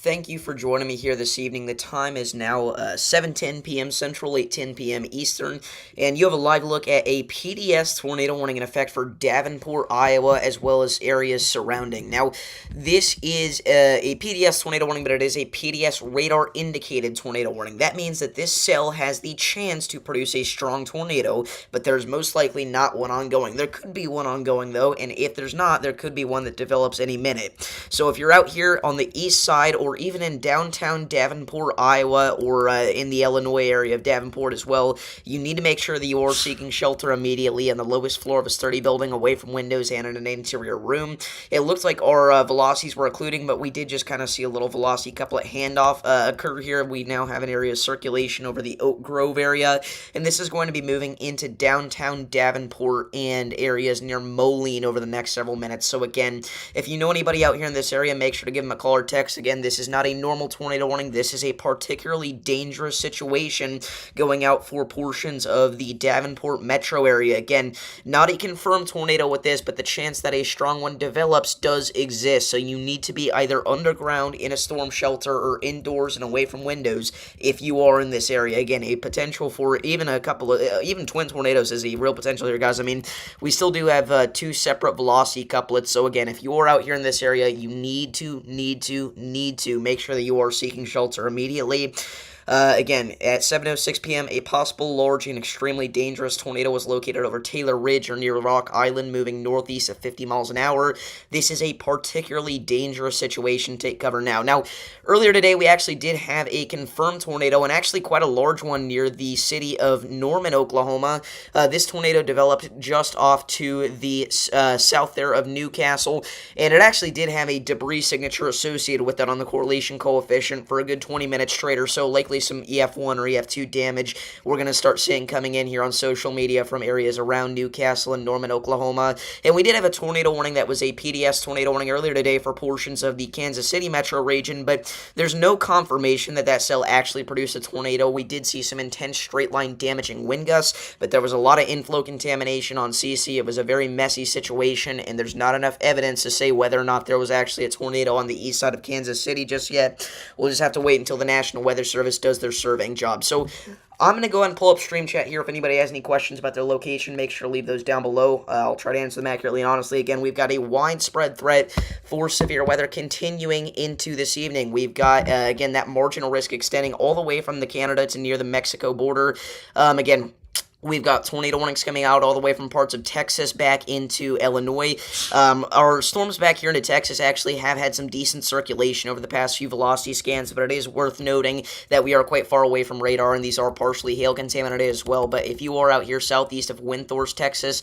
Thank you for joining me here this evening. The time is now 7:10 p.m. Central, 8:10 p.m. Eastern, and you have a live look at a PDS tornado warning in effect for Davenport, Iowa, as well as areas surrounding. Now, this is a PDS tornado warning, but it is a PDS radar indicated tornado warning. That means that this cell has the chance to produce a strong tornado, but there's most likely not one ongoing. There could be one ongoing, though, and if there's not, there could be one that develops any minute. So if you're out here on the east side, or even in downtown Davenport, Iowa, or in the Illinois area of Davenport as well, you need to make sure that you are seeking shelter immediately on the lowest floor of a sturdy building, away from windows and in an interior room. It looks like our velocities were occluding, but we did just kind of see a little velocity couplet handoff occur here. We now have an area of circulation over the Oak Grove area, and this is going to be moving into downtown Davenport and areas near Moline over the next several minutes. So again, if you know anybody out here in this area, make sure to give them a call or text. Again, this is not a normal tornado warning. This is a particularly dangerous situation going out for portions of the Davenport metro area. Again, not a confirmed tornado with this, but the chance that a strong one develops does exist. So you need to be either underground in a storm shelter or indoors and away from windows if you are in this area. Again, a potential for even a couple of, even twin tornadoes is a real potential here, guys. I mean, we still do have two separate velocity couplets. So again, if you are out here in this area, you need to make sure that you are seeking shelter immediately. Again, at 7:06 p.m., a possible large and extremely dangerous tornado was located over Taylor Ridge or near Rock Island, moving northeast at 50 miles an hour. This is a particularly dangerous situation. Take cover now. Now, earlier today, we actually did have a confirmed tornado, and actually quite a large one near the city of Norman, Oklahoma. This tornado developed just off to the south there of Newcastle, and it actually did have a debris signature associated with that on the correlation coefficient for a good 20 minutes straight or so. Likely some EF1 or EF2 damage we're going to start seeing coming in here on social media from areas around Newcastle and Norman, Oklahoma. And we did have a tornado warning that was a PDS tornado warning earlier today for portions of the Kansas City metro region, but there's no confirmation that that cell actually produced a tornado. We did see some intense straight-line damaging wind gusts, but there was a lot of inflow contamination on CC. It was a very messy situation, and there's not enough evidence to say whether or not there was actually a tornado on the east side of Kansas City just yet. We'll just have to wait until the National Weather Service does their surveying job. So I'm going to go ahead and pull up stream chat here. If anybody has any questions about their location, make sure to leave those down below. I'll try to answer them accurately and honestly. Again, we've got a widespread threat for severe weather continuing into this evening. We've got, again, that marginal risk extending all the way from the Canada to near the Mexico border. Again, we've got tornado warnings coming out all the way from parts of Texas back into Illinois. Our storms back here into Texas actually have had some decent circulation over the past few velocity scans, but it is worth noting that we are quite far away from radar, and these are partially hail contaminated as well. But if you are out here southeast of Windthorst, Texas,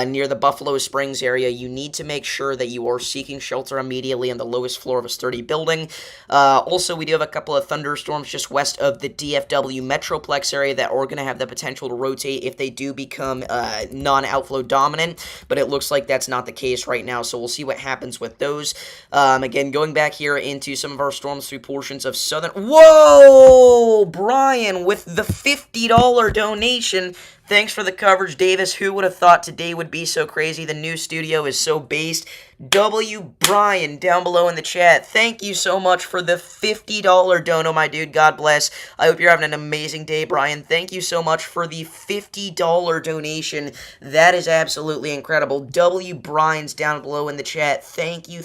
near the Buffalo Springs area, you need to make sure that you are seeking shelter immediately on the lowest floor of a sturdy building. Also, we do have a couple of thunderstorms just west of the DFW Metroplex area that are going to have the potential to rotate if they do become non-outflow dominant, but it looks like that's not the case right now, so we'll see what happens with those. Again, going back here into some of our storms through portions of southern... Whoa! Brian with the $50 donation. Thanks for the coverage, Davis. Who would have thought today would be so crazy? The new studio is so based. W. Brian down below in the chat. Thank you so much for the $50 dono, my dude. God bless. I hope you're having an amazing day, Brian. Thank you so much for the $50 donation. That is absolutely incredible. W. Brian's down below in the chat. Thank you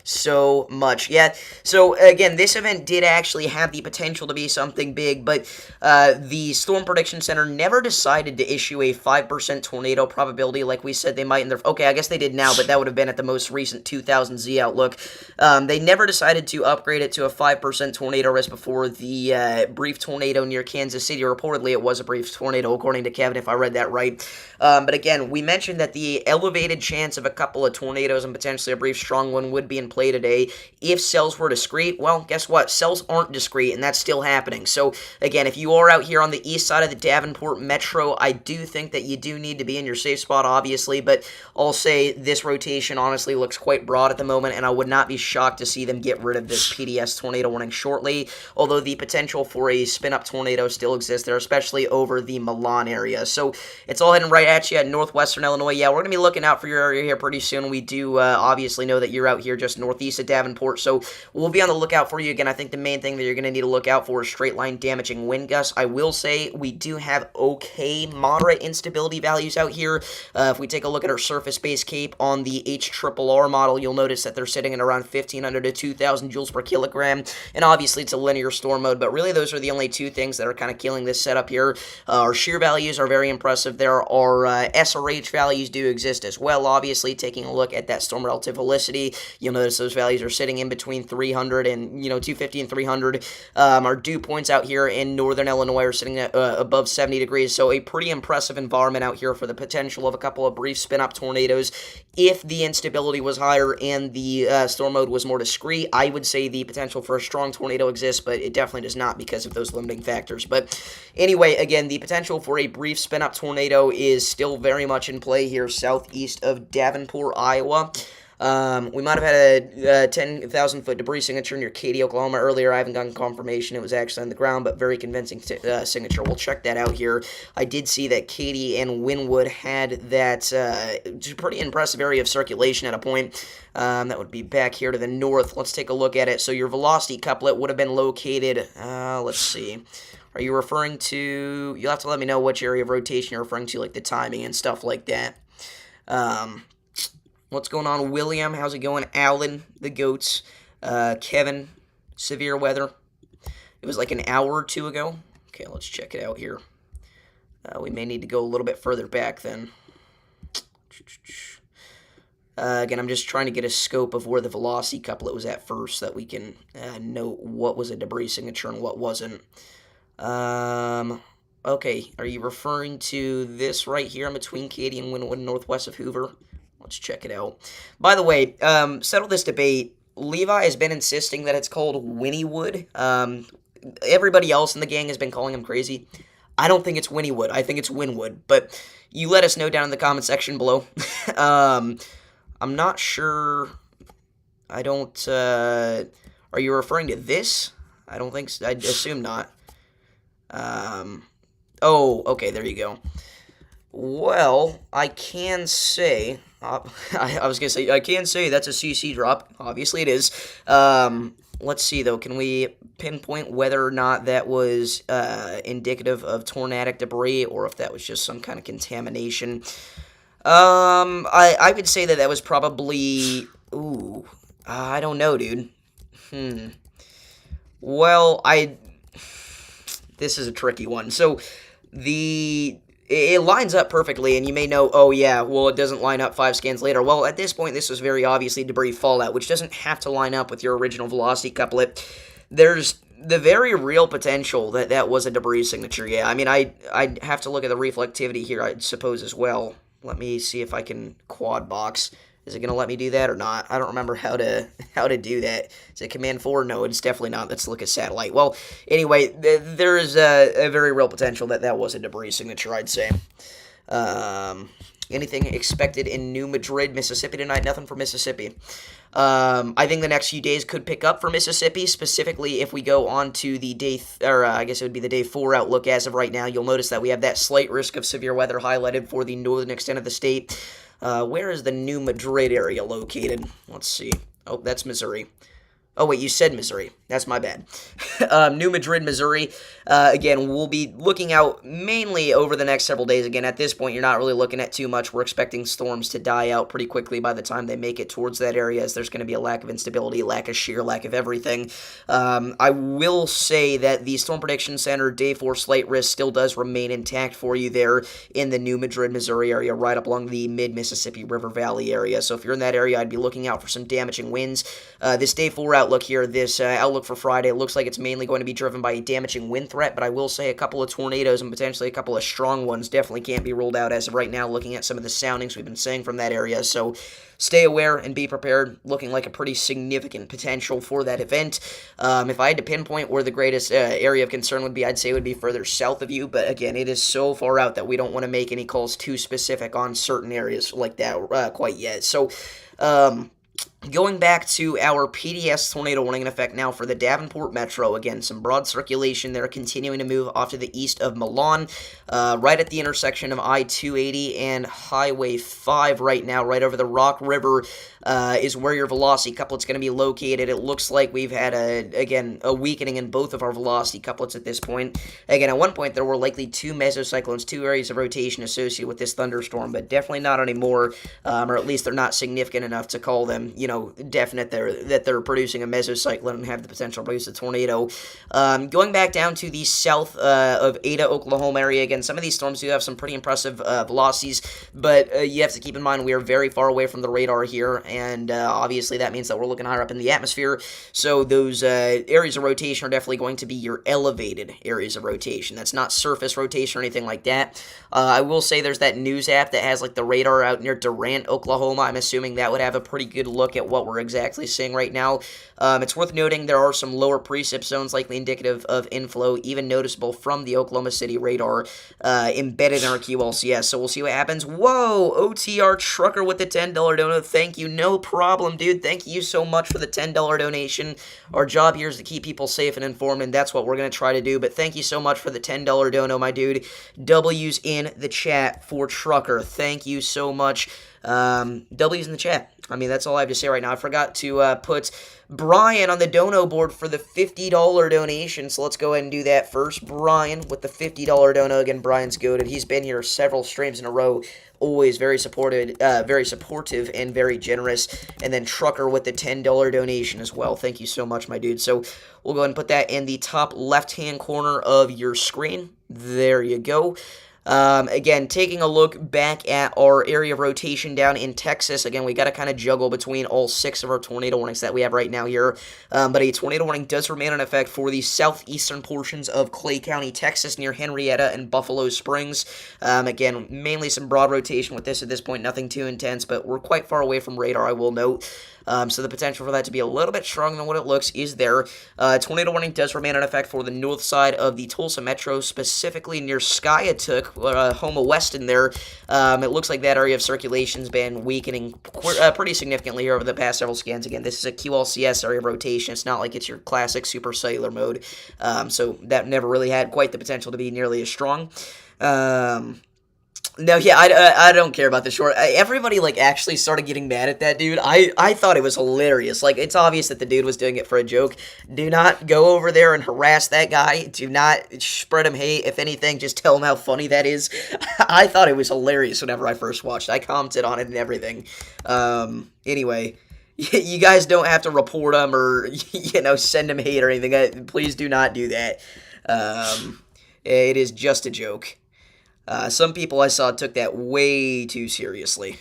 so much. Yeah, so again, this event did actually have the potential to be something big, but the Storm Prediction Center never decided to issue a 5% tornado probability like we said they might in their... Okay, I guess they did now, but that would have been at the most recent 2000 Z outlook. They never decided to upgrade it to a 5% tornado risk before the brief tornado near Kansas City. Reportedly, it was a brief tornado, according to Kevin, if I read that right. But again, we mentioned that the elevated chance of a couple of tornadoes and potentially a brief strong one would be in play today if cells were discrete. Well, guess what? Cells aren't discrete, and that's still happening. So, again, if you are out here on the east side of the Davenport Davenport Metro, I do think that you do need to be in your safe spot, obviously, but I'll say this rotation honestly looks quite broad at the moment, and I would not be shocked to see them get rid of this PDS tornado warning shortly, although the potential for a spin-up tornado still exists there, especially over the Milan area. So it's all heading right at you at northwestern Illinois. Yeah, we're going to be looking out for your area here pretty soon. We do obviously know that you're out here just northeast of Davenport, so we'll be on the lookout for you. Again, I think the main thing that you're going to need to look out for is straight line damaging wind gusts. I will say we do have okay moderate instability values out here. If we take a look at our surface-based cape on the HRRR model, you'll notice that they're sitting at around 1,500 to 2,000 joules per kilogram, and obviously it's a linear storm mode, but really those are the only two things that are kind of killing this setup here. Our shear values are very impressive. There are SRH values do exist as well, obviously. Taking a look at that storm relative velocity, you'll notice those values are sitting in between 300 and 250 and 300. Our dew points out here in northern Illinois are sitting at above 70 degrees, so a pretty impressive environment out here for the potential of a couple of brief spin-up tornadoes. If the instability was higher and the storm mode was more discrete, I would say the potential for a strong tornado exists, but it definitely does not because of those limiting factors. But anyway, again, the potential for a brief spin-up tornado is still very much in play here southeast of Davenport, Iowa. We might have had a 10,000-foot debris signature near Katy, Oklahoma earlier. I haven't gotten confirmation it was actually on the ground, but very convincing signature. We'll check that out here. I did see that Katy and Wynwood had that pretty impressive area of circulation at a point. That would be back here to the north. Let's take a look at it. So your velocity couplet would have been located, let's see. Are you referring to, you'll have to let me know which area of rotation you're referring to, like the timing and stuff like that. What's going on, William? How's it going? Alan, the goats. Kevin, severe weather. It was like an hour or two ago. Okay, let's check it out here. We may need to go a little bit further back then. Again, I'm just trying to get a scope of where the velocity couplet was at first so that we can note what was a debris signature and what wasn't. Okay, are you referring to this right here in between Katy and Wynwood, northwest of Hoover? Let's check it out. By the way, settle this debate. Levi has been insisting that it's called Winniewood. Everybody else in the gang has been calling him crazy. I don't think it's Winniewood. I think it's Wynwood. But you let us know down in the comment section below. I'm not sure. I don't. Are you referring to this? I don't think so. I assume not. Oh, okay, there you go. Well, I can say, I was going to say, I can say that's a CC drop. Obviously it is. Let's see, though. Can we pinpoint whether or not that was indicative of tornadic debris or if that was just some kind of contamination? I would say that that was probably, ooh, I don't know, dude. Well, this is a tricky one. So, it lines up perfectly, and you may know, oh yeah, well, it doesn't line up 5 scans later. Well, at this point, this was very obviously debris fallout, which doesn't have to line up with your original velocity couplet. There's the very real potential that that was a debris signature, yeah. I mean, I'd have to look at the reflectivity here, I suppose, as well. Let me see if I can quad box. Is it going to let me do that or not? I don't remember how to do that. Is it Command 4? No, it's definitely not. Let's look at satellite. Well, anyway, there is a very real potential that that was a debris signature, I'd say. Anything expected in New Madrid, Mississippi tonight? Nothing for Mississippi. I think the next few days could pick up for Mississippi, specifically if we go on to the day, I guess it would be the day 4 outlook as of right now. You'll notice that we have that slight risk of severe weather highlighted for the northern extent of the state. Where is the New Madrid area located? Let's see. Oh, that's Missouri. Oh, wait, you said Missouri. That's my bad. New Madrid, Missouri. Again, we'll be looking out mainly over the next several days. Again, at this point, you're not really looking at too much. We're expecting storms to die out pretty quickly by the time they make it towards that area, as there's going to be a lack of instability, lack of shear, lack of everything. I will say that the Storm Prediction Center Day 4 slight risk still does remain intact for you there in the New Madrid, Missouri area, right up along the mid-Mississippi River Valley area. So if you're in that area, I'd be looking out for some damaging winds. This Day 4 out outlook here, this outlook for Friday, it looks like it's mainly going to be driven by a damaging wind threat, but I will say a couple of tornadoes and potentially a couple of strong ones definitely can't be ruled out as of right now, looking at some of the soundings we've been seeing from that area. So stay aware and be prepared, looking like a pretty significant potential for that event. If I had to pinpoint where the greatest area of concern would be, I'd say it would be further south of you, but again, it is so far out that we don't want to make any calls too specific on certain areas like that quite yet. So, going back to our PDS tornado warning in effect now for the Davenport Metro. Again, some broad circulation there continuing to move off to the east of Milan, right at the intersection of I-280 and Highway 5 right now, right over the Rock River is where your velocity couplet's going to be located. It looks like we've had, a weakening in both of our velocity couplets at this point. Again, at one point there were likely two mesocyclones, two areas of rotation associated with this thunderstorm, but definitely not anymore, or at least they're not significant enough to call them, definite that they're producing a mesocyclone and have the potential to produce a tornado. Going back down to the south of Ada, Oklahoma area, again, some of these storms do have some pretty impressive velocities, but you have to keep in mind we are very far away from the radar here, and obviously that means that we're looking higher up in the atmosphere, so those areas of rotation are definitely going to be your elevated areas of rotation. That's not surface rotation or anything like that. I will say there's that news app that has like the radar out near Durant, Oklahoma. I'm assuming that would have a pretty good look at what we're exactly seeing right now. It's worth noting there are some lower precip zones likely indicative of inflow, even noticeable from the Oklahoma City radar embedded in our QLCS. So we'll see what happens. Whoa, OTR Trucker with the $10 donation. Thank you. No problem, dude. Thank you so much for the $10 donation. Our job here is to keep people safe and informed, and that's what we're going to try to do. But thank you so much for the $10 dono, my dude. W's in the chat for Trucker. Thank you so much. W's in the chat. I mean, that's all I have to say right now. I forgot to put Brian on the dono board for the $50 donation, so let's go ahead and do that first. Brian with the $50 dono. Again, Brian's goated. He's been here several streams in a row. Always very supportive and very generous. And then Trucker with the $10 donation as well. Thank you so much, my dude. So we'll go ahead and put that in the top left-hand corner of your screen. There you go. Again, taking a look back at our area of rotation down in Texas. Again, we got to kind of juggle between all 6 of our tornado warnings that we have right now here. But a tornado warning does remain in effect for the southeastern portions of Clay County, Texas, near Henrietta and Buffalo Springs. Again, mainly some broad rotation with this at this point, nothing too intense, but we're quite far away from radar, I will note. So the potential for that to be a little bit stronger than what it looks is there. Tornado warning does remain in effect for the north side of the Tulsa Metro, specifically near Skiatook, home of Weston there. It looks like that area of circulation's been weakening pretty significantly here over the past several scans. Again, this is a QLCS area of rotation. It's not like it's your classic super cellular mode. So that never really had quite the potential to be nearly as strong. No, yeah, I don't care about the short. Everybody, actually started getting mad at that dude. I thought it was hilarious. It's obvious that the dude was doing it for a joke. Do not go over there and harass that guy. Do not spread him hate. If anything, just tell him how funny that is. I thought it was hilarious whenever I first watched. I commented on it and everything. Anyway, you guys don't have to report him or, send him hate or anything. Please do not do that. It is just a joke. Some people I saw took that way too seriously,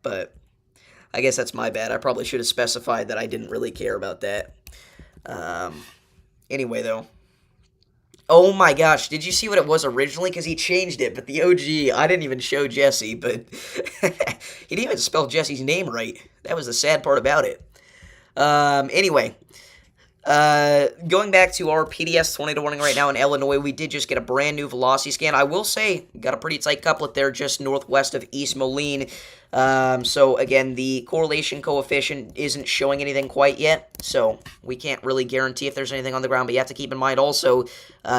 but I guess that's my bad. I probably should have specified that I didn't really care about that. Anyway, though. Oh my gosh, did you see what it was originally? Because he changed it, but the OG, I didn't even show Jesse, but he didn't even spell Jesse's name right. That was the sad part about it. Anyway. Going back to our PDS tornado warning right now in Illinois, we did just get a brand new velocity scan. I will say, got a pretty tight couplet there just northwest of East Moline. So again, the correlation coefficient isn't showing anything quite yet, so we can't really guarantee if there's anything on the ground, but you have to keep in mind also,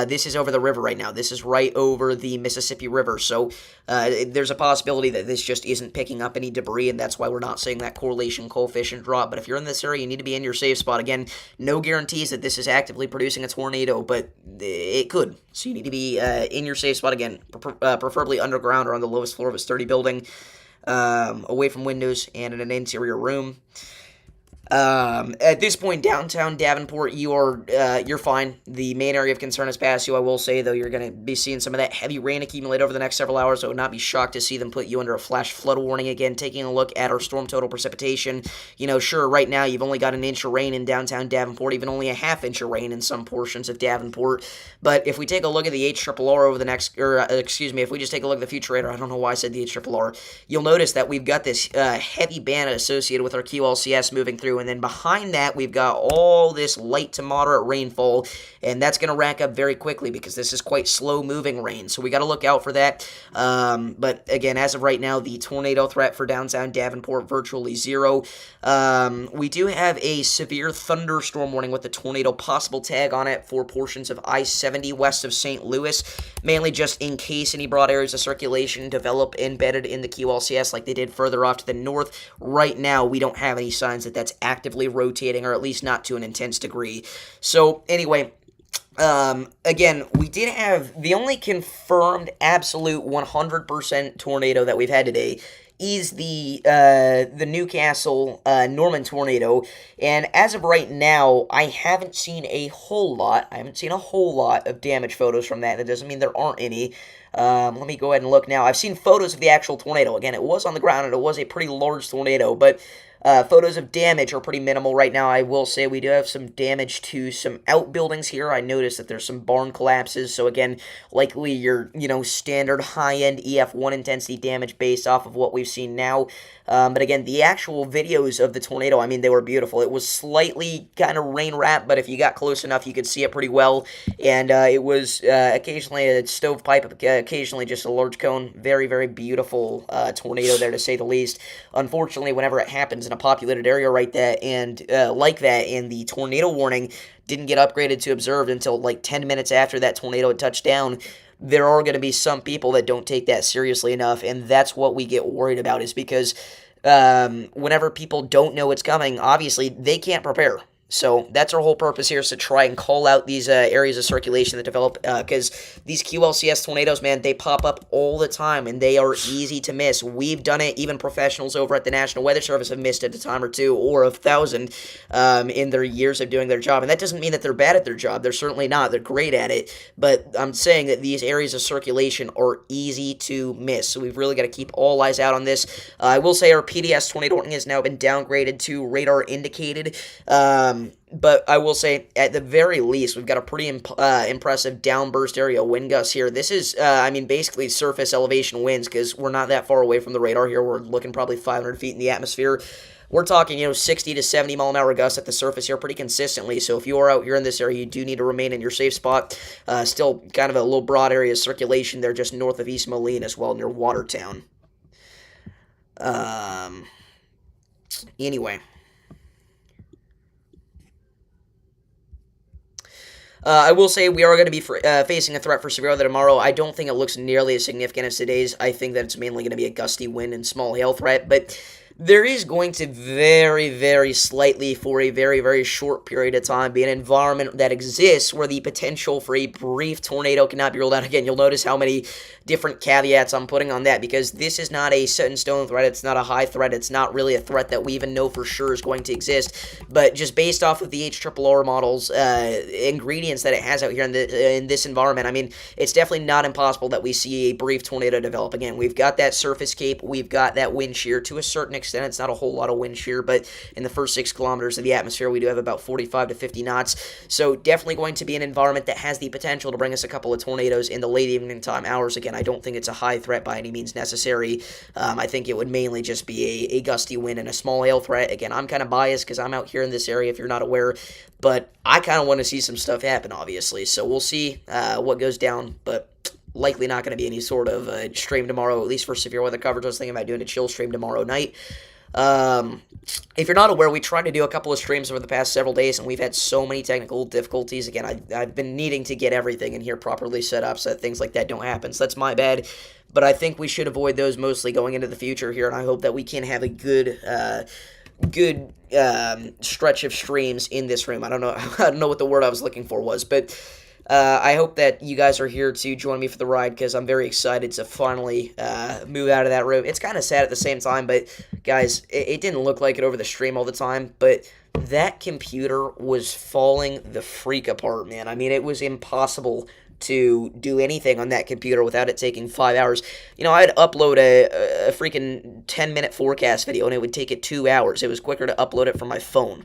this is over the river right now. This is right over the Mississippi River, so there's a possibility that this just isn't picking up any debris, and that's why we're not seeing that correlation coefficient drop. But if you're in this area, you need to be in your safe spot. Again, no guarantees that this is actively producing a tornado, but it could. So you need to be in your safe spot again, preferably underground or on the lowest floor of a sturdy building. Away from windows and in an interior room. At this point, downtown Davenport, you're fine. The main area of concern has passed you. I will say though, you're going to be seeing some of that heavy rain accumulate over the next several hours. I would not be shocked to see them put you under a flash flood warning again. Taking a look at our storm total precipitation, sure, right now you've only got an inch of rain in downtown Davenport, even only a half inch of rain in some portions of Davenport. But if we take a look at the HRRR over the next, if we just take a look at the future radar, I don't know why I said the HRRR, you'll notice that we've got this heavy band associated with our QLCS moving through. And then behind that, we've got all this light to moderate rainfall, and that's going to rack up very quickly because this is quite slow-moving rain, so we got to look out for that. But again, as of right now, the tornado threat for downtown Davenport virtually zero. We do have a severe thunderstorm warning with the tornado possible tag on it for portions of I-70 west of St. Louis, mainly just in case any broad areas of circulation develop embedded in the QLCS like they did further off to the north. Right now, we don't have any signs that that's actively rotating, or at least not to an intense degree. So anyway, again, we did have the only confirmed absolute 100% tornado that we've had today is the Newcastle Norman tornado, and as of right now, I haven't seen a whole lot. I haven't seen a whole lot of damage photos from that. That doesn't mean there aren't any. Let me go ahead and look now. I've seen photos of the actual tornado. Again, it was on the ground, and it was a pretty large tornado, but photos of damage are pretty minimal right now. I will say we do have some damage to some outbuildings here. I noticed that there's some barn collapses, so again, likely your, standard high-end EF1 intensity damage based off of what we've seen now. But again, the actual videos of the tornado, I mean, they were beautiful. It was slightly kind of rain-wrapped, but if you got close enough, you could see it pretty well. And it was occasionally a stovepipe, occasionally just a large cone. Very, very beautiful tornado there, to say the least. Unfortunately, whenever it happens in a populated area like that, and the tornado warning didn't get upgraded to observed until like 10 minutes after that tornado had touched down, there are going to be some people that don't take that seriously enough, and that's what we get worried about, is because whenever people don't know it's coming, obviously they can't prepare. So that's our whole purpose here, is to try and call out these areas of circulation that develop, because these QLCS tornadoes, man, they pop up all the time, and they are easy to miss. We've done it. Even professionals over at the National Weather Service have missed it a time or two, or 1,000 in their years of doing their job. And that doesn't mean that they're bad at their job. They're certainly not. They're great at it. But I'm saying that these areas of circulation are easy to miss. So we've really got to keep all eyes out on this. I will say our PDS tornado warning has now been downgraded to radar indicated. But I will say, at the very least, we've got a pretty impressive downburst area wind gusts here. This is, basically surface elevation winds, because we're not that far away from the radar here. We're looking probably 500 feet in the atmosphere. We're talking, 60 to 70 mile an hour gusts at the surface here pretty consistently. So if you are out here in this area, you do need to remain in your safe spot. Still kind of a little broad area of circulation there just north of East Moline as well, near Watertown. Anyway. I will say we are going to be facing a threat for severe weather tomorrow. I don't think it looks nearly as significant as today's. I think that it's mainly going to be a gusty wind and small hail threat, but there is going to very, very slightly, for a very, very short period of time, be an environment that exists where the potential for a brief tornado cannot be ruled out. Again, you'll notice how many different caveats I'm putting on that, because this is not a set-in-stone threat. It's not a high threat. It's not really a threat that we even know for sure is going to exist. But just based off of the HRRR models, ingredients that it has out here in this environment, it's definitely not impossible that we see a brief tornado develop. Again, we've got that surface cape. We've got that wind shear to a certain extent. It's not a whole lot of wind shear, but in the first 6 kilometers of the atmosphere, we do have about 45 to 50 knots. So definitely going to be an environment that has the potential to bring us a couple of tornadoes in the late evening time hours. Again, I don't think it's a high threat by any means necessary. I think it would mainly just be a gusty wind and a small hail threat. Again, I'm kind of biased because I'm out here in this area, if you're not aware, but I kind of want to see some stuff happen, obviously. So we'll see what goes down, but likely not going to be any sort of stream tomorrow, at least for severe weather coverage. I was thinking about doing a chill stream tomorrow night. If you're not aware, we tried to do a couple of streams over the past several days, and we've had so many technical difficulties. Again, I've been needing to get everything in here properly set up so that things like that don't happen. So that's my bad. But I think we should avoid those mostly going into the future here, and I hope that we can have a good stretch of streams in this room. I don't know what the word I was looking for was, but I hope that you guys are here to join me for the ride because I'm very excited to finally move out of that room. It's kind of sad at the same time, but guys, it didn't look like it over the stream all the time, but that computer was falling the freak apart, man. I mean, it was impossible to do anything on that computer without it taking 5 hours. You know, I'd upload a freaking 10-minute forecast video, and it would take it 2 hours. It was quicker to upload it from my phone.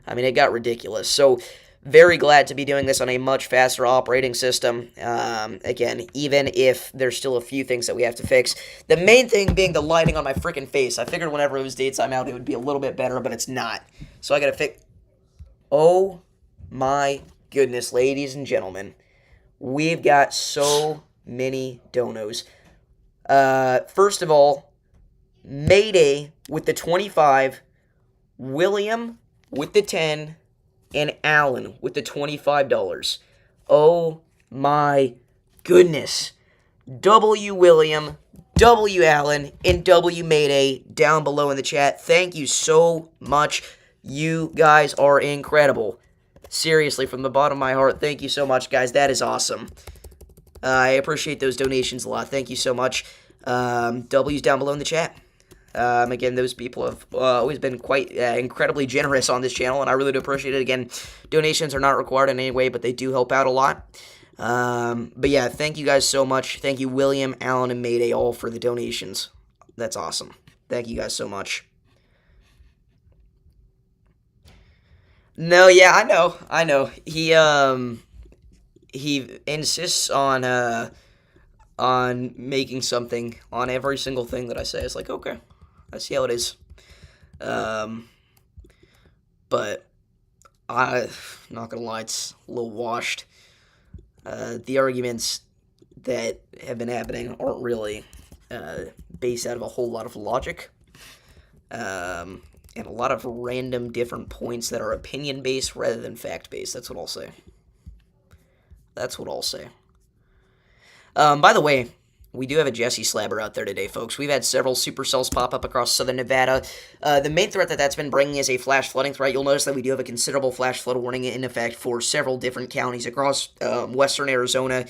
I mean, it got ridiculous. So, very glad to be doing this on a much faster operating system. Again, even if there's still a few things that we have to fix. The main thing being the lighting on my freaking face. I figured whenever it was daytime out, it would be a little bit better, but it's not. So I gotta fix... Oh my goodness, ladies and gentlemen. We've got so many donos. First of all, Mayday with the 25, William with the 10, and Alan with the $25. Oh my goodness. W William, W Alan, and W Mayday down below in the chat. Thank you so much. You guys are incredible. Seriously, from the bottom of my heart, thank you so much, guys. That is awesome. I appreciate those donations a lot. Thank you so much. W's down below in the chat. Again, those people have always been quite incredibly generous on this channel, and I really do appreciate it. Again, donations are not required in any way, but they do help out a lot. But yeah, thank you guys so much. Thank you, William, Alan, and Mayday, all for the donations. That's awesome. Thank you guys so much. No, yeah, I know. He insists on making something on every single thing that I say. It's like, okay, I see how it is. But I'm not gonna lie, it's a little washed. The arguments that have been happening aren't really based out of a whole lot of logic. And a lot of random different points that are opinion-based rather than fact-based. That's what I'll say. That's what I'll say. By the way, we do have a Jesse Slabber out there today, folks. We've had several supercells pop up across southern Nevada. The main threat that's been bringing is a flash flooding threat. You'll notice that we do have a considerable flash flood warning in effect for several different counties across western Arizona,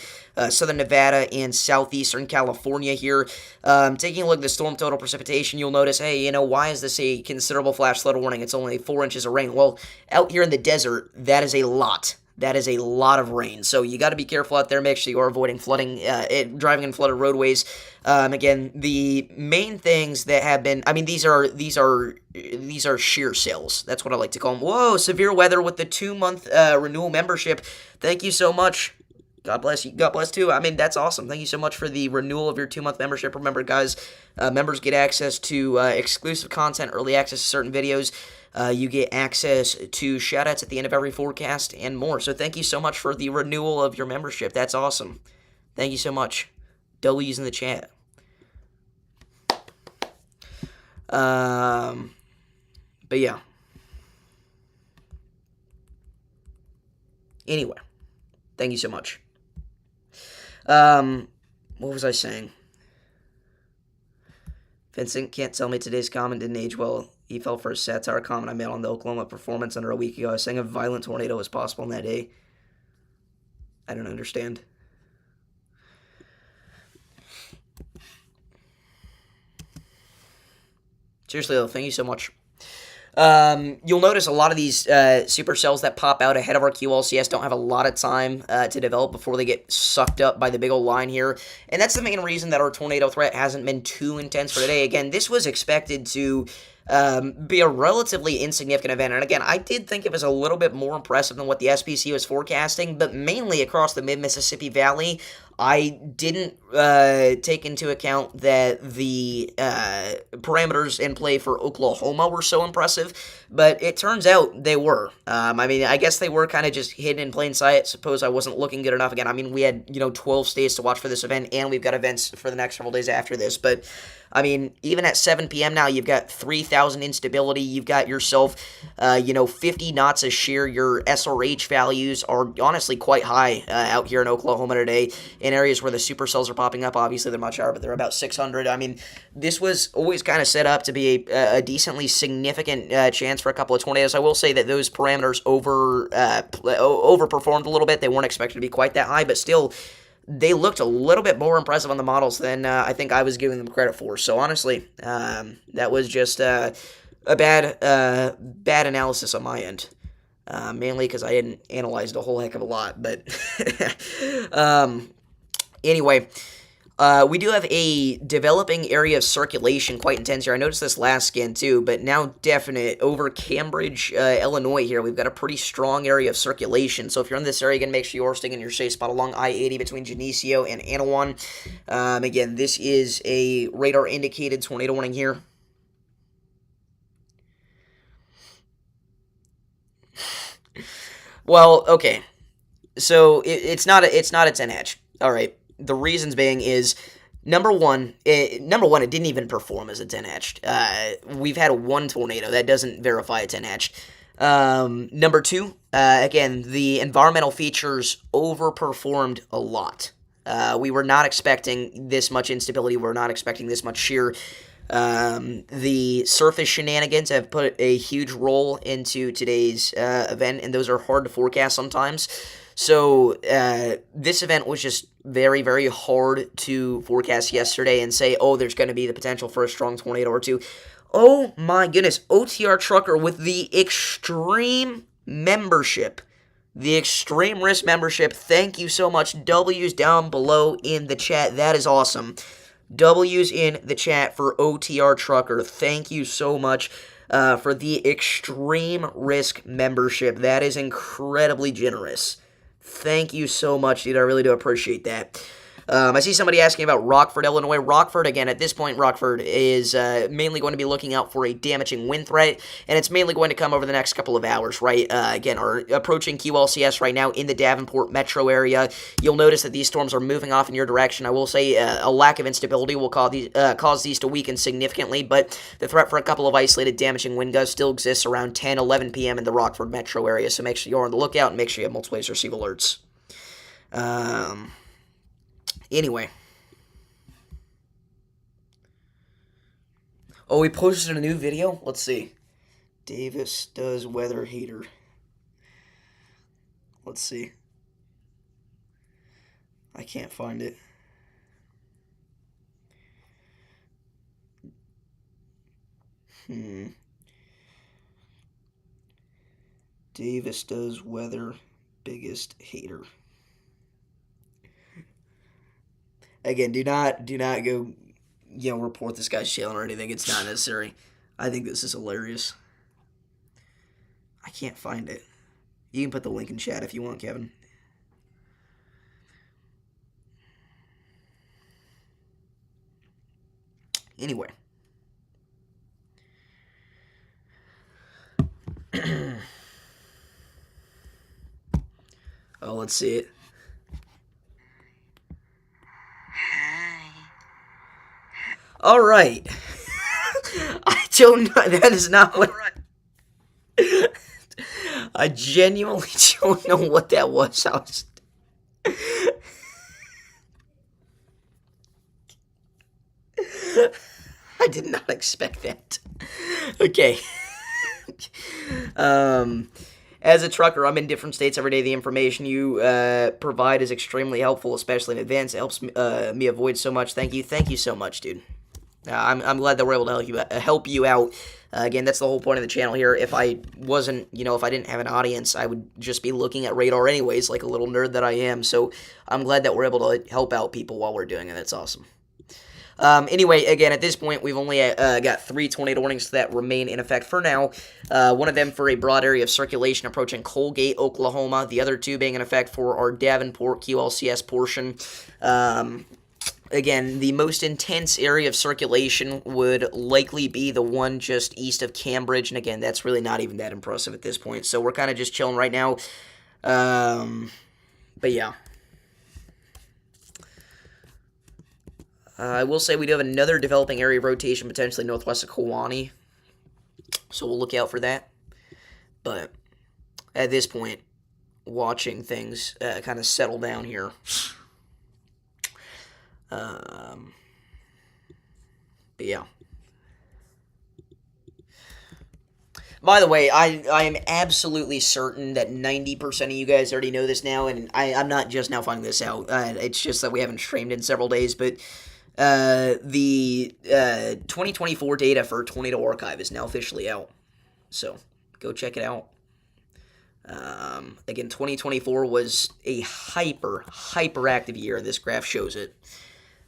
southern Nevada, and southeastern California here. Taking a look at the storm total precipitation, you'll notice, hey, you know, why is this a considerable flash flood warning? It's only 4 inches of rain. Well, out here in the desert, that is a lot. That is a lot of rain, so you got to be careful out there. Make sure you are avoiding flooding, driving in flooded roadways. Again, the main things that have been, I mean, these are shear sales. That's what I like to call them. Whoa, severe weather with the 2-month renewal membership. Thank you so much. God bless you. God bless too. I mean, that's awesome. Thank you so much for the renewal of your 2-month membership. Remember, guys, members get access to exclusive content, early access to certain videos. You get access to shoutouts at the end of every forecast and more. So thank you so much for the renewal of your membership. That's awesome. Thank you so much. W's in the chat. But yeah. Anyway, thank you so much. What was I saying? Vincent can't tell me today's comment didn't age well. He fell for a satire comment I made on the Oklahoma performance under a week ago. I was saying a violent tornado was possible in that day. I don't understand. Seriously, though, thank you so much. You'll notice a lot of these supercells that pop out ahead of our QLCS don't have a lot of time to develop before they get sucked up by the big old line here. And that's the main reason that our tornado threat hasn't been too intense for today. Again, this was expected to be a relatively insignificant event. And again, I did think it was a little bit more impressive than what the SPC was forecasting, but mainly across the mid-Mississippi Valley, I didn't take into account that the parameters in play for Oklahoma were so impressive, but it turns out they were. I mean, I guess they were kind of just hidden in plain sight. Suppose I wasn't looking good enough. Again, I mean, we had, 12 states to watch for this event, and we've got events for the next several days after this, but I mean, even at 7 p.m. now, you've got 3,000 instability. You've got yourself, 50 knots of shear. Your SRH values are honestly quite high out here in Oklahoma today in areas where the supercells are popping up. Obviously, they're much higher, but they're about 600. I mean, this was always kind of set up to be a decently significant chance for a couple of tornadoes. I will say that those parameters overperformed a little bit. They weren't expected to be quite that high, but still, they looked a little bit more impressive on the models than I think I was giving them credit for. So honestly, that was just a bad analysis on my end. Mainly because I hadn't analyzed a whole heck of a lot. But anyway, we do have a developing area of circulation quite intense here. I noticed this last scan too, but now definite over Cambridge, Illinois here. We've got a pretty strong area of circulation. So if you're in this area, again, make sure you're staying in your safe spot along I-80 between Geneseo and Anawan. Again, this is a radar indicated tornado warning here. Well, okay. So it's not a 10 hatch. All right. The reasons being is number one, it didn't even perform as a 10 hatched. We've had one tornado that doesn't verify a 10 hatched. Number two, again, the environmental features overperformed a lot. We were not expecting this much instability. We're not expecting this much shear. The surface shenanigans have put a huge role into today's event, and those are hard to forecast sometimes. So this event was just very, very hard to forecast yesterday and say, oh, there's going to be the potential for a strong tornado or two. Oh my goodness, OTR Trucker with the extreme membership. The extreme risk membership. Thank you so much. W's down below in the chat. That is awesome. W's in the chat for OTR Trucker. Thank you so much for the extreme risk membership. That is incredibly generous. Thank you so much, dude. I really do appreciate that. I see somebody asking about Rockford, Illinois. Rockford, again, at this point, Rockford is mainly going to be looking out for a damaging wind threat, and it's mainly going to come over the next couple of hours, right? Again, are approaching QLCS right now in the Davenport metro area. You'll notice that these storms are moving off in your direction. I will say a lack of instability will cause these to weaken significantly, but the threat for a couple of isolated damaging wind gusts still exists around 10, 11 p.m. in the Rockford metro area, so make sure you're on the lookout and make sure you have multiple ways to receive alerts. Anyway. Oh, we posted a new video? Let's see. Davis does weather hater. Let's see. I can't find it. Davis does weather biggest hater. Again, do not go, report this guy's channel or anything. It's not necessary. I think this is hilarious. I can't find it. You can put the link in chat if you want, Kevin. Anyway. Oh, let's see it. All right. I don't know. That is not what. I genuinely don't know what that was. I did not expect that. Okay. As a trucker, I'm in different states every day. The information you provide is extremely helpful, especially in advance. It helps me avoid so much. Thank you. Thank you so much, dude. I'm glad that we're able to help you out. Again, that's the whole point of the channel here. If I wasn't, if I didn't have an audience, I would just be looking at radar anyways, like a little nerd that I am. So I'm glad that we're able to help out people while we're doing it. That's awesome. Anyway, again, at this point, we've only got 3 tornado warnings that remain in effect for now. One of them for a broad area of circulation approaching Colgate, Oklahoma. The other 2 being in effect for our Davenport QLCS portion. Again, the most intense area of circulation would likely be the one just east of Cambridge. And again, that's really not even that impressive at this point. So we're kind of just chilling right now. But yeah. I will say we do have another developing area of rotation, potentially northwest of Kewanee, so we'll look out for that. But at this point, watching things kind of settle down here. But yeah. By the way, I am absolutely certain that 90% of you guys already know this now, and I'm not just now finding this out. It's just that we haven't streamed in several days, but the 2024 data for Tornado Archive is now officially out. So go check it out. Again, 2024 was a hyper active year. This graph shows it.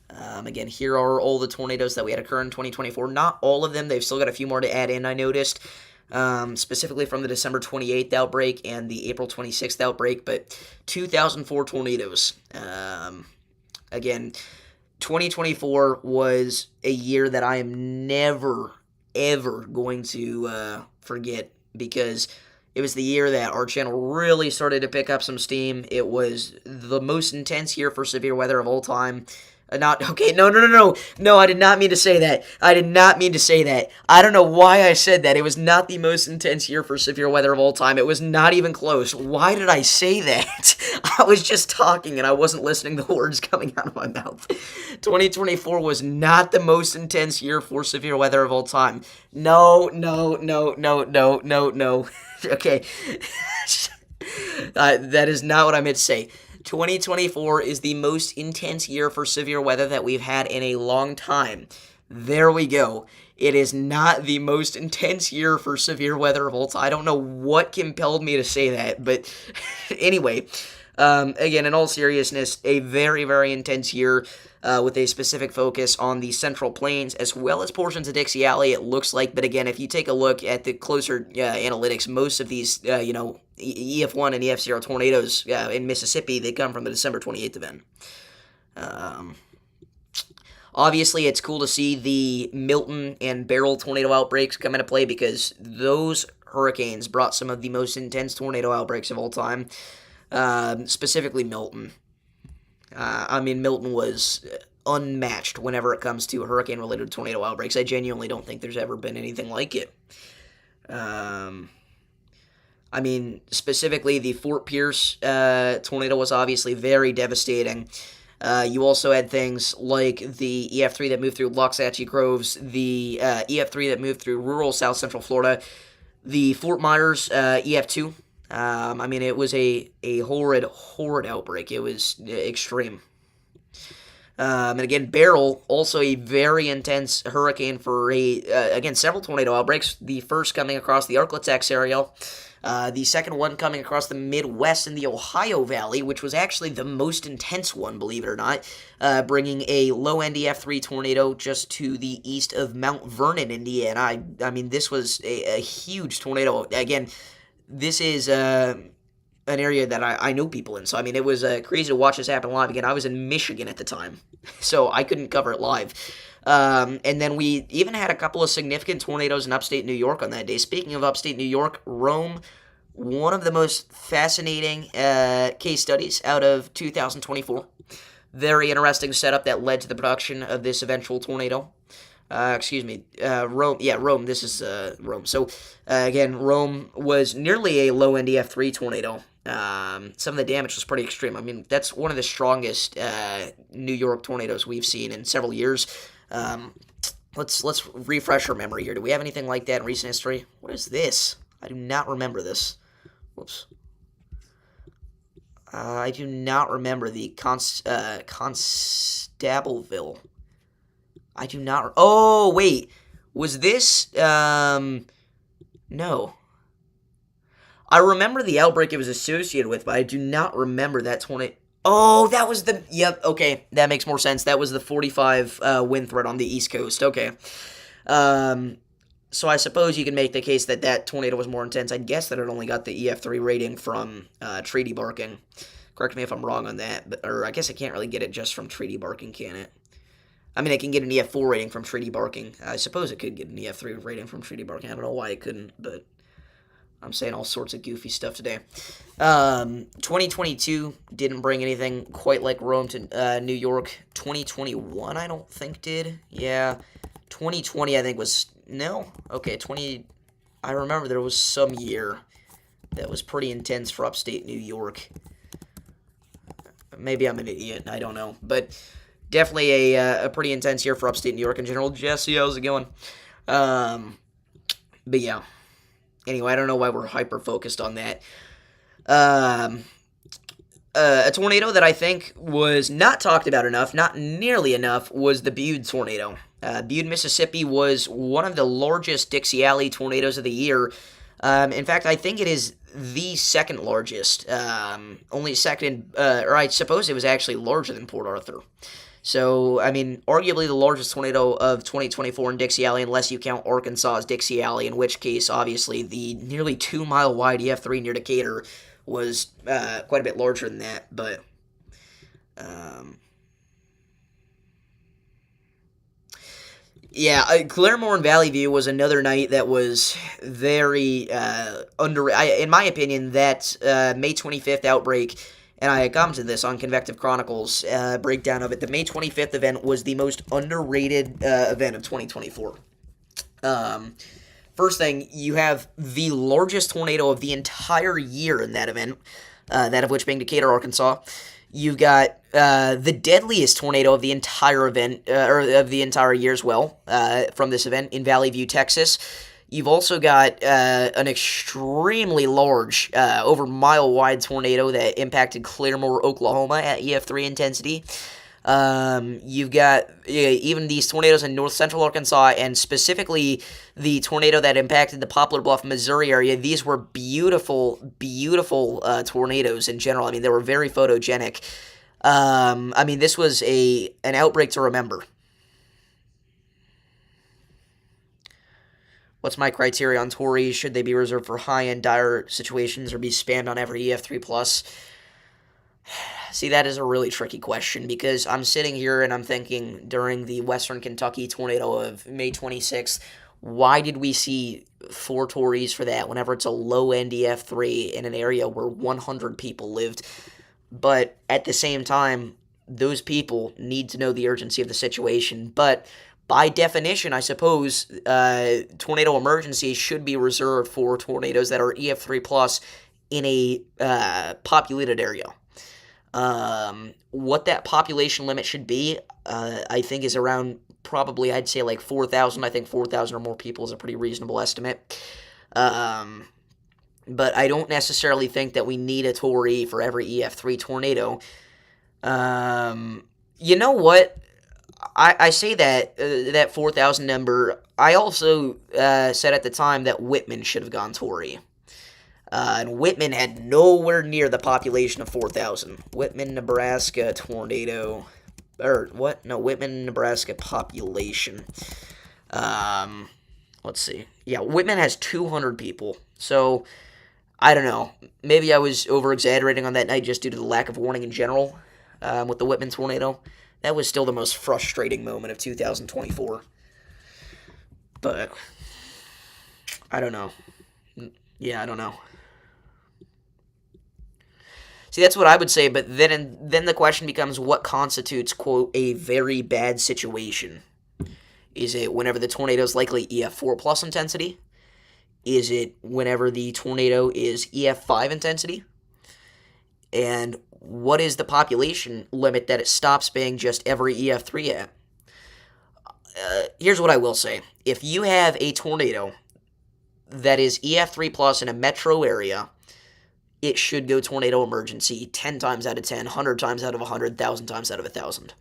Again, here are all the tornadoes that we had occur in 2024. Not all of them. They've still got a few more to add in, I noticed. Specifically from the December 28th outbreak and the April 26th outbreak, but 2004 tornadoes. Again, 2024 was a year that I am never, ever going to forget, because it was the year that our channel really started to pick up some steam. It was the most intense year for severe weather of all time. No, I did not mean to say that. I don't know why I said that. It was not the most intense year for severe weather of all time. It was not even close. Why did I say that? I was just talking and I wasn't listening to the words coming out of my mouth. 2024 was not the most intense year for severe weather of all time. No. Okay. That is not what I meant to say. 2024 is the most intense year for severe weather that we've had in a long time. There we go. It is not the most intense year for severe weather of all time. I don't know what compelled me to say that, but anyway, again, in all seriousness, a very intense year with a specific focus on the Central Plains as well as portions of Dixie Alley, it looks like. But again, if you take a look at the closer analytics, most of these, EF1 and EF0 tornadoes in Mississippi, they come from the December 28th event. Obviously, it's cool to see the Milton and Beryl tornado outbreaks come into play, because those hurricanes brought some of the most intense tornado outbreaks of all time, specifically Milton. Milton was unmatched whenever it comes to hurricane-related tornado outbreaks. I genuinely don't think there's ever been anything like it. Specifically, the Fort Pierce tornado was obviously very devastating. You also had things like the EF3 that moved through Loxahatchee Groves, the EF3 that moved through rural South Central Florida, the Fort Myers EF2. It was a horrid outbreak. It was extreme. And again, Beryl, also a very intense hurricane for several tornado outbreaks. The first coming across the Arklatex area. The second one coming across the Midwest in the Ohio Valley, which was actually the most intense one, believe it or not, bringing a low-end EF3 tornado just to the east of Mount Vernon, Indiana. This was a huge tornado. Again, this is an area that I know people in, so it was crazy to watch this happen live. Again, I was in Michigan at the time, so I couldn't cover it live. And then we even had a couple of significant tornadoes in upstate New York on that day. Speaking of upstate New York, Rome, one of the most fascinating case studies out of 2024. Very interesting setup that led to the production of this eventual tornado. Rome. Yeah, Rome. This is Rome. So, again, Rome was nearly a low-end EF3 tornado. Some of the damage was pretty extreme. That's one of the strongest New York tornadoes we've seen in several years. Let's refresh our memory here. Do we have anything like that in recent history? What is this? I do not remember this. Whoops. I do not remember the Constableville. I do not... Oh, wait. Was this... No. I remember the outbreak it was associated with, but I do not remember that tornado. Oh, that was the... Yep, okay. That makes more sense. That was the 45 wind threat on the East Coast. Okay. So I suppose you can make the case that that tornado was more intense. I guess that it only got the EF3 rating from treaty barking. Correct me if I'm wrong on that. Or I guess I can't really get it just from treaty barking, can it? I can get an EF4 rating from treaty barking. I suppose it could get an EF3 rating from treaty barking. I don't know why it couldn't, but I'm saying all sorts of goofy stuff today. 2022 didn't bring anything quite like Rome to New York. 2021, I don't think did. Yeah. 2020, I think was no. Okay, 20. I remember there was some year that was pretty intense for upstate New York. Maybe I'm an idiot. I don't know, but definitely a pretty intense year for upstate New York in general. Jesse, how's it going? But yeah. Anyway, I don't know why we're hyper focused on that. A tornado that I think was not talked about enough, not nearly enough, was the Bude tornado. Bude, Mississippi was one of the largest Dixie Alley tornadoes of the year. In fact, I think it is the second largest. Only second, or I suppose it was actually larger than Port Arthur. So, I mean, arguably the largest tornado of 2024 in Dixie Alley, unless you count Arkansas's Dixie Alley, in which case, obviously, the nearly 2-mile wide EF3 near Decatur was quite a bit larger than that. But, yeah, Claremore and Valley View was another night that was very in my opinion, that May 25th outbreak. And I commented this on Convective Chronicles breakdown of it. The May 25th event was the most underrated event of 2024. First thing, you have the largest tornado of the entire year in that event, that of which being Decatur, Arkansas. You've got the deadliest tornado of the entire event, or of the entire year as well, from this event in Valley View, Texas. You've also got an extremely large, over mile-wide tornado that impacted Claremore, Oklahoma at EF3 intensity. You've got even these tornadoes in north central Arkansas, and specifically the tornado that impacted the Poplar Bluff, Missouri area. These were beautiful, beautiful tornadoes in general. I mean, they were very photogenic. I mean, this was an outbreak to remember. What's my criteria on Tories? Should they be reserved for high-end dire situations or be spammed on every EF3+? See, that is a really tricky question because I'm sitting here and I'm thinking during the Western Kentucky tornado of May 26th, why did we see 4 Tories for that whenever it's a low-end EF3 in an area where 100 people lived? But at the same time, those people need to know the urgency of the situation. But by definition, I suppose tornado emergencies should be reserved for tornadoes that are EF3+ in a populated area. What that population limit should be, I think, is around probably, I'd say, like 4,000. I think 4,000 or more people is a pretty reasonable estimate. But I don't necessarily think that we need a Tory for every EF3 tornado. You know what? I say that 4,000 number. I also said at the time that Whitman should have gone Tory. And Whitman had nowhere near the population of 4,000. Whitman, Nebraska tornado. Or what? No, Whitman, Nebraska population. Let's see. Yeah, Whitman has 200 people. So, I don't know. Maybe I was over-exaggerating on that night just due to the lack of warning in general with the Whitman tornado. That was still the most frustrating moment of 2024. But, I don't know. Yeah, I don't know. See, that's what I would say, but then the question becomes what constitutes, quote, a very bad situation? Is it whenever the tornado is likely EF4+ intensity? Is it whenever the tornado is EF5 intensity? And what is the population limit that it stops being just every EF3 at? Here's what I will say. If you have a tornado that is EF3+ in a metro area, it should go tornado emergency 10 times out of 10, 100 times out of 100, 1,000 times out of 1,000.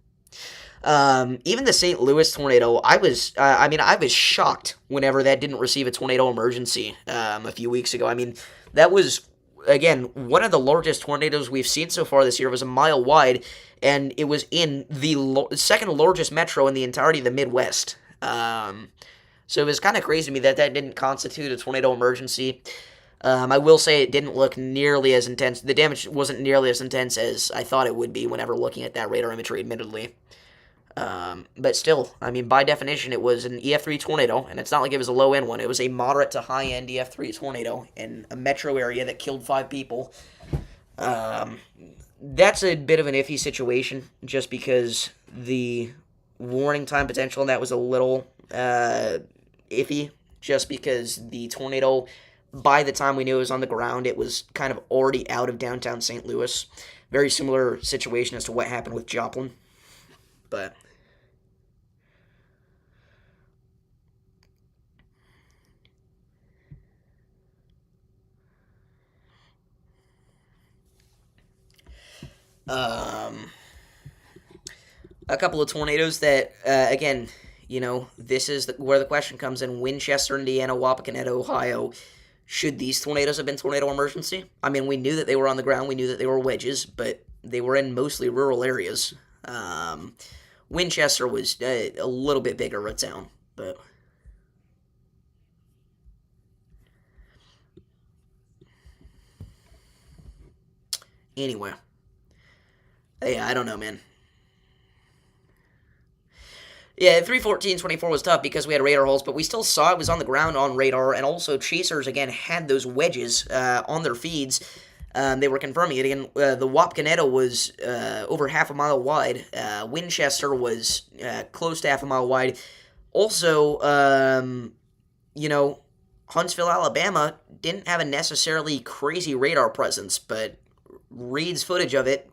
Even the St. Louis tornado, I was shocked whenever that didn't receive a tornado emergency a few weeks ago. I mean, that was, again, one of the largest tornadoes we've seen so far this year. It was a mile wide, and it was in the second largest metro in the entirety of the Midwest. So it was kind of crazy to me that didn't constitute a tornado emergency. I will say it didn't look nearly as intense. The damage wasn't nearly as intense as I thought it would be whenever looking at that radar imagery, admittedly. But still, I mean, by definition, it was an EF3 tornado, and it's not like it was a low end one. It was a moderate to high end EF3 tornado in a metro area that killed 5 people. Um, that's a bit of an iffy situation, just because the warning time potential in that was a little iffy, just because the tornado, by the time we knew it was on the ground, it was kind of already out of downtown St. Louis. Very similar situation as to what happened with Joplin. But um, a couple of tornadoes that, again, this is where the question comes in. Winchester, Indiana, Wapakoneta, Ohio. Should these tornadoes have been tornado emergency? I mean, we knew that they were on the ground. We knew that they were wedges, but they were in mostly rural areas. Winchester was a little bit bigger of a town, but anyway. Yeah, I don't know, man. Yeah, 314-24 was tough because we had radar holes, but we still saw it was on the ground on radar, and also chasers, again, had those wedges on their feeds. They were confirming it. Again, the Wapakoneta was over half a mile wide. Winchester was close to half a mile wide. Also, you know, Huntsville, Alabama didn't have a necessarily crazy radar presence, but Reed's footage of it,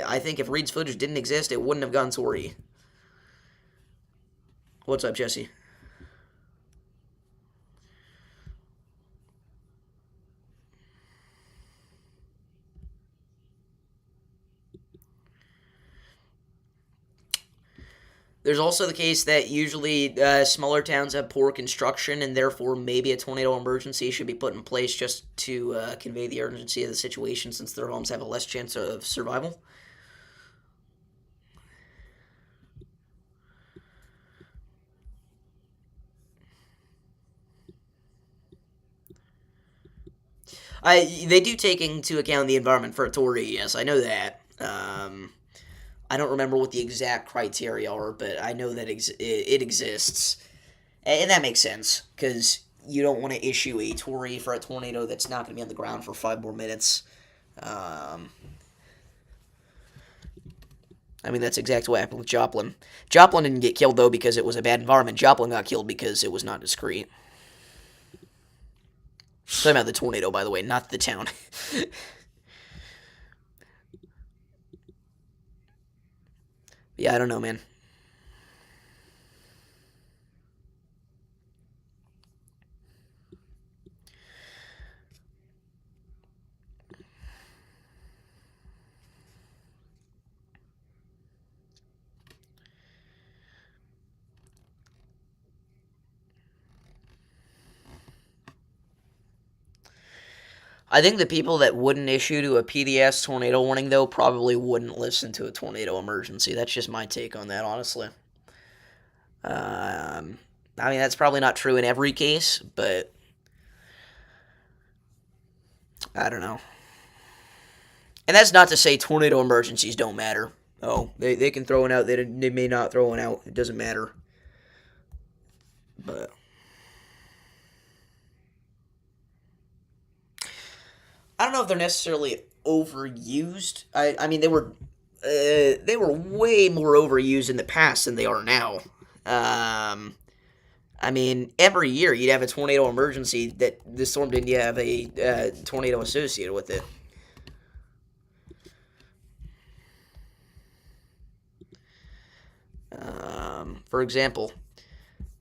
I think if Reed's footage didn't exist, it wouldn't have gone to Ori. What's up, Jesse? There's also the case that usually smaller towns have poor construction, and therefore maybe a tornado emergency should be put in place just to convey the urgency of the situation, since their homes have a less chance of survival. They do take into account the environment for a Tory, yes, I know that. I don't remember what the exact criteria are, but I know that it exists. And that makes sense, because you don't want to issue a Tory for a tornado that's not going to be on the ground for 5 more minutes. Um, I mean, that's exactly what happened with Joplin. Joplin didn't get killed, though, because it was a bad environment. Joplin got killed because it was not discreet. Talking about the tornado, by the way, not the town. Yeah, I don't know, man. I think the people that wouldn't issue to a PDS tornado warning, though, probably wouldn't listen to a tornado emergency. That's just my take on that, honestly. Um, I mean, that's probably not true in every case, but I don't know. And that's not to say tornado emergencies don't matter. Oh, they can throw one out. They may not throw one out. It doesn't matter. But I don't know if they're necessarily overused. I mean, they were way more overused in the past than they are now. Um, I mean, every year you'd have a tornado emergency that the storm didn't have a tornado associated with it. For example,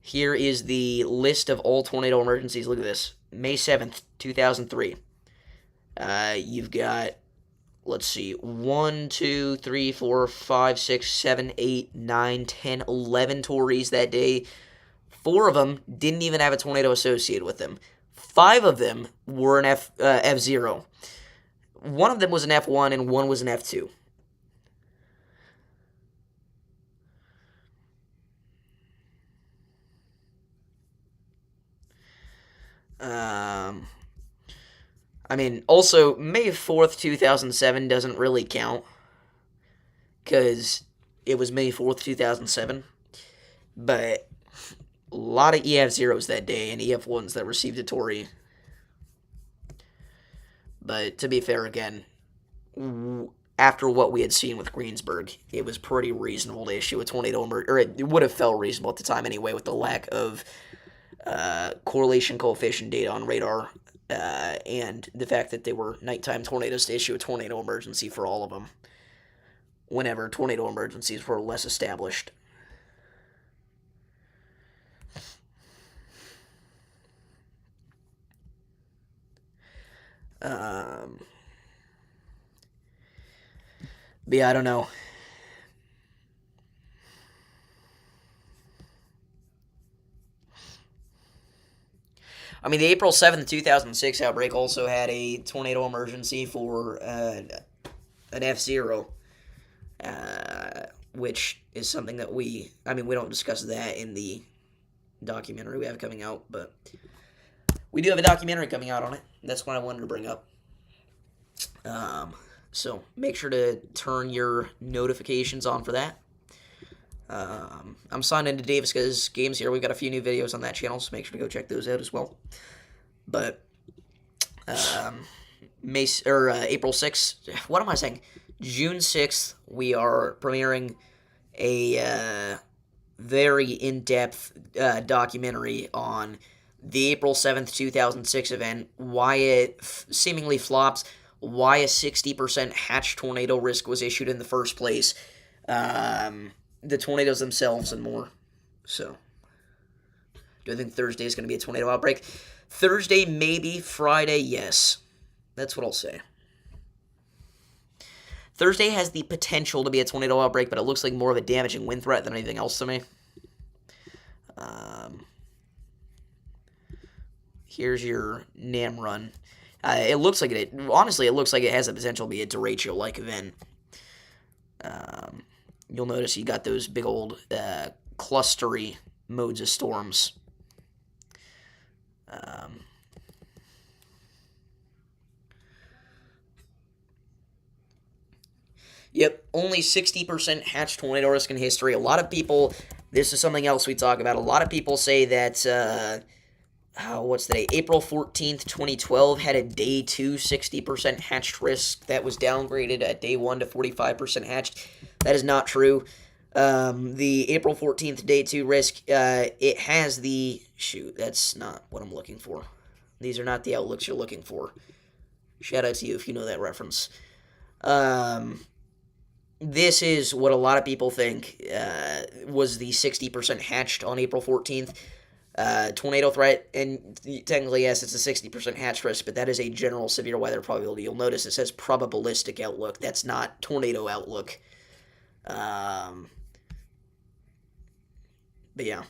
here is the list of all tornado emergencies. Look at this. May 7th, 2003. You've got, let's see, 1, 2, 3, 4, 5, 6, 7, 8, 9, 10, 11 Tories that day. 4 of them didn't even have a tornado associated with them. 5 of them were an F0. One of them was an F1 and one was an F2. Um, I mean, also, May 4th, 2007 doesn't really count, because it was May 4th, 2007. But a lot of EF zeros that day and EF ones that received a Tory. But to be fair, again, after what we had seen with Greensburg, it was pretty reasonable to issue a tornado emergency, or it would have felt reasonable at the time anyway, with the lack of correlation coefficient data on radar and the fact that they were nighttime tornadoes, to issue a tornado emergency for all of them whenever tornado emergencies were less established. But yeah, I don't know. I mean, the April 7th, 2006 outbreak also had a tornado emergency for an F0, which is something that we don't discuss that in the documentary we have coming out, but we do have a documentary coming out on it. That's what I wanted to bring up. So make sure to turn your notifications on for that. I'm signed into Davis's games here. We've got a few new videos on that channel, so make sure to go check those out as well. But April 6th, what am I saying? June 6th, we are premiering a very in-depth documentary on the April 7th, 2006 event, why it seemingly flops, why a 60% hatch tornado risk was issued in the first place, the tornadoes themselves, and more. So, do I think Thursday is going to be a tornado outbreak? Thursday, maybe. Friday, yes. That's what I'll say. Thursday has the potential to be a tornado outbreak, but it looks like more of a damaging wind threat than anything else to me. Here's your NAM run. It looks like it looks like it has the potential to be a derecho-like event. You'll notice you got those big old clustery modes of storms. Yep, only 60% hatch tornado risk in history. A lot of people, this is something else we talk about, a lot of people say that, what's the day? April 14th, 2012 had a day 2 60% hatched risk that was downgraded at day 1 to 45% hatched. That is not true. The April 14th day 2 risk, it has the... Shoot, that's not what I'm looking for. These are not the outlooks you're looking for. Shout out to you if you know that reference. This is what a lot of people think was the 60% hatched on April 14th. Tornado threat, and technically, yes, it's a 60% hatch risk, but that is a general severe weather probability. You'll notice it says probabilistic outlook. That's not tornado outlook. But yeah.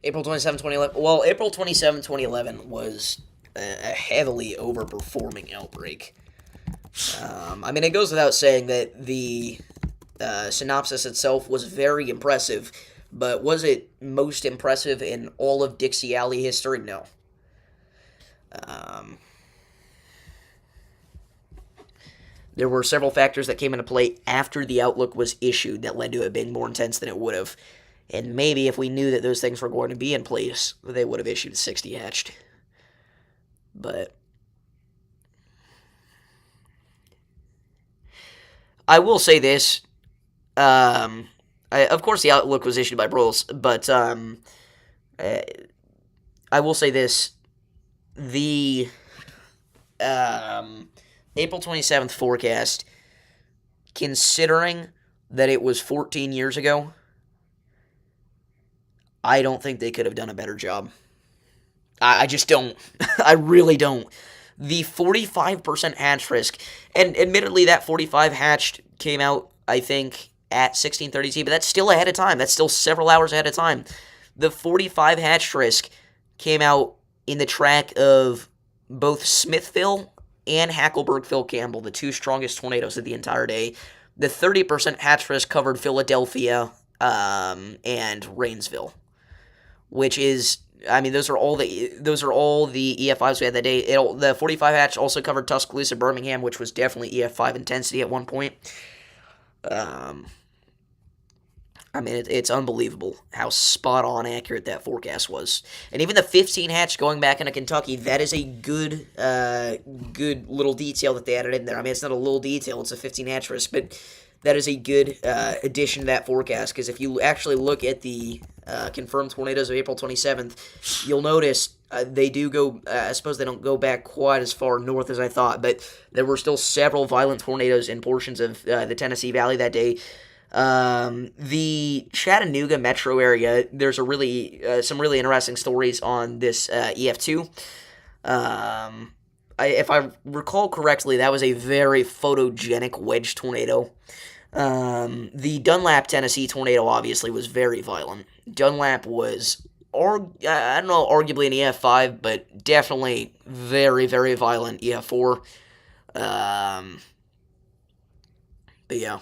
April 27, 2011. Well, April 27, 2011 was a heavily overperforming outbreak. It goes without saying that the synopsis itself was very impressive, but was it most impressive in all of Dixie Alley history? No. There were several factors that came into play after the outlook was issued that led to it being more intense than it would have. And maybe if we knew that those things were going to be in place, they would have issued 60 hatched. But I will say this. Of course, the outlook was issued by Broyles, but I will say this. The April 27th forecast, considering that it was 14 years ago, I don't think they could have done a better job. I just don't. I really don't. The 45% hatch risk, and admittedly that 45 hatched came out, I think, at 16:30 T, but that's still ahead of time. That's still several hours ahead of time. The 45 hatched risk came out in the track of both Smithville and Hackleburg-Phil Campbell, the two strongest tornadoes of the entire day. The 30% hatch risk covered Philadelphia and Rainsville. which is, I mean, those are all the EF5s we had that day. The 45 hatch also covered Tuscaloosa, Birmingham, which was definitely EF5 intensity at one point. I mean, it's unbelievable how spot on accurate that forecast was. And even the 15 hatch going back into Kentucky, that is a good little detail that they added in there. I mean, it's not a little detail; it's a 15 hatch risk, but that is a good addition to that forecast, because if you actually look at the confirmed tornadoes of April 27th, you'll notice they do go, I suppose they don't go back quite as far north as I thought, but there were still several violent tornadoes in portions of the Tennessee Valley that day. The Chattanooga metro area, there's some really interesting stories on this EF2. If I recall correctly, that was a very photogenic wedge tornado. The Dunlap, Tennessee tornado obviously was very violent. Dunlap was, I don't know, arguably an EF5, but definitely very, very violent EF4. But yeah.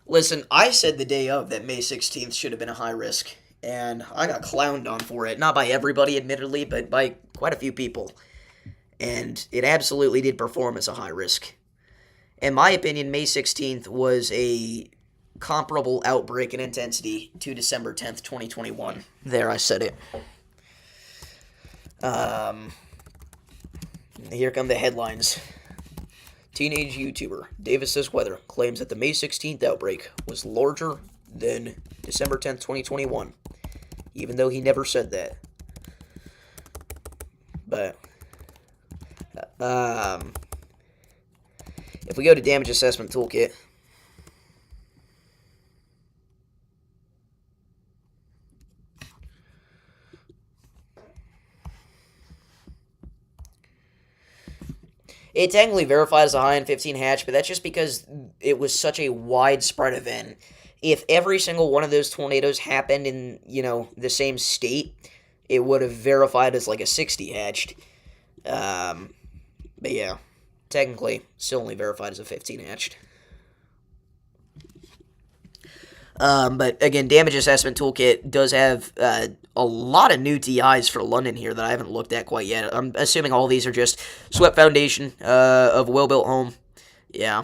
Listen, I said the day of that May 16th should have been a high risk, and I got clowned on for it. Not by everybody, admittedly, but by quite a few people. And it absolutely did perform as a high risk. In my opinion, May 16th was a comparable outbreak in intensity to December 10th, 2021. There, I said it. Here come the headlines. Teenage YouTuber Davis Says Weather claims that the May 16th outbreak was larger than December 10th, 2021, even though he never said that. But if we go to Damage Assessment Toolkit, it technically verified as a high in 15 hatch, but that's just because it was such a widespread event. If every single one of those tornadoes happened in, the same state, it would have verified as like a 60 hatched. But yeah, technically, still only verified as a 15 hatched. But again, Damage Assessment Toolkit does have a lot of new DIs for London here that I haven't looked at quite yet. I'm assuming all these are just swept foundation of a well-built home. Yeah,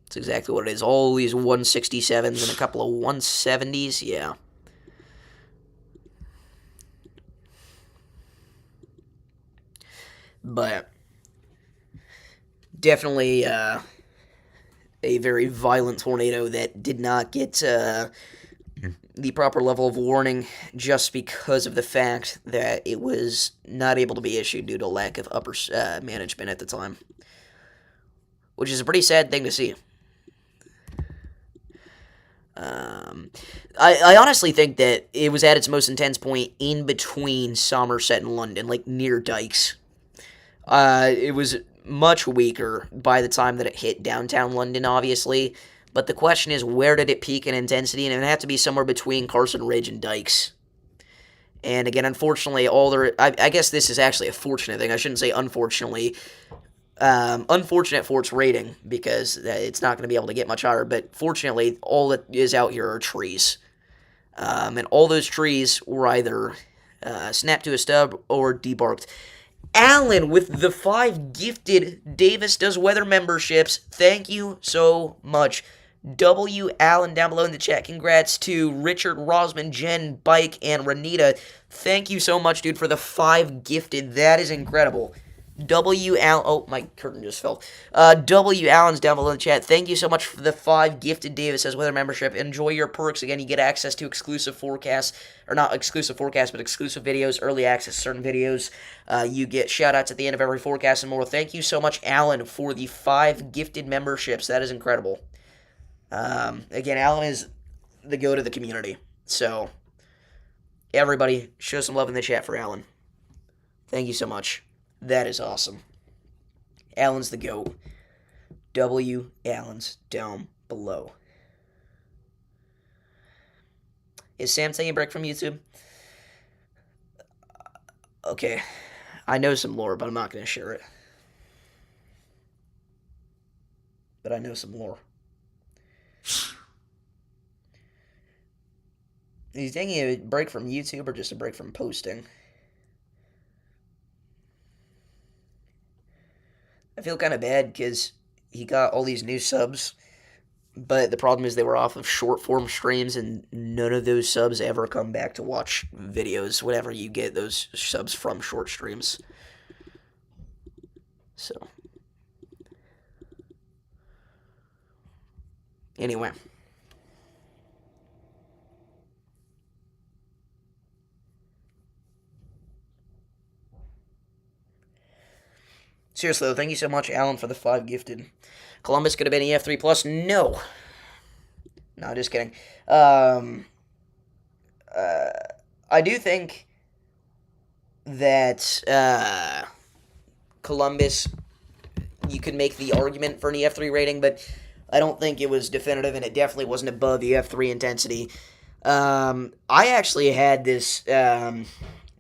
that's exactly what it is. All these 167s and a couple of 170s, yeah. But definitely a very violent tornado that did not get the proper level of warning just because of the fact that it was not able to be issued due to lack of upper management at the time. Which is a pretty sad thing to see. I honestly think that it was at its most intense point in between Somerset and London, like near Dykes. It was much weaker by the time that it hit downtown London, obviously. But the question is, where did it peak in intensity? And it would have to be somewhere between Carson Ridge and Dykes. And again, unfortunately, I guess this is actually a fortunate thing. I shouldn't say unfortunately. Unfortunate for its rating, because it's not going to be able to get much higher. But fortunately, all that is out here are trees. And all those trees were either snapped to a stub or debarked. Alan with the 5 gifted Davis Does Weather memberships. Thank you so much. W. Allen down below in the chat. Congrats to Richard, Rosman, Jen, Bike, and Renita. Thank you so much, dude, for the 5 gifted. That is incredible. W. Allen. Oh, my curtain just fell. W. Allen's down below in the chat. Thank you so much for the 5 gifted Davis Says Weather membership. Enjoy your perks. Again, you get access to exclusive forecasts. Or not exclusive forecasts, but exclusive videos, early access to certain videos. You get shout-outs at the end of every forecast and more. Thank you so much, Alan, for the 5 gifted memberships. That is incredible. Again, Alan is the go to the community. So, everybody, show some love in the chat for Alan. Thank you so much. That is awesome. Alan's the GOAT. W. Allen's down below. Is Sam taking a break from YouTube? Okay. I know some lore, but I'm not going to share it. But I know some lore. He's taking a break from YouTube or just a break from posting? I feel kind of bad because he got all these new subs, but the problem is they were off of short form streams, and none of those subs ever come back to watch videos whenever you get those subs from short streams. So, anyway. Seriously, though, thank you so much, Alan, for the 5 gifted. Columbus could have been EF3 plus. No. No, just kidding. Uh, I do think that Columbus, you could make the argument for an EF3 rating, but I don't think it was definitive, and it definitely wasn't above EF3 intensity. I actually had this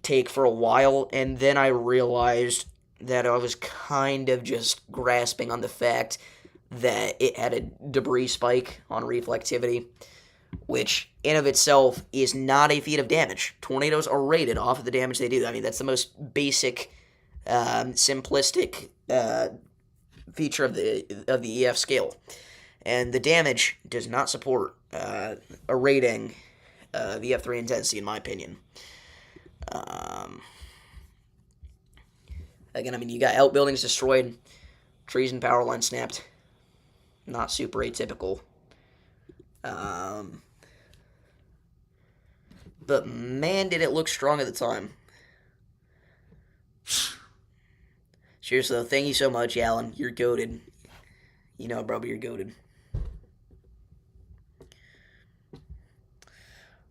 take for a while, and then I realized that I was kind of just grasping on the fact that it had a debris spike on reflectivity, which in of itself is not a feat of damage. Tornadoes are rated off of the damage they do. I mean, that's the most basic, simplistic feature of the EF scale, and the damage does not support a rating of EF3 intensity, in my opinion. Again, I mean, you got outbuildings destroyed, trees and power lines snapped. Not super atypical. But man, did it look strong at the time. Seriously, though, thank you so much, Alan. You're goated. You know, bro, but you're goated.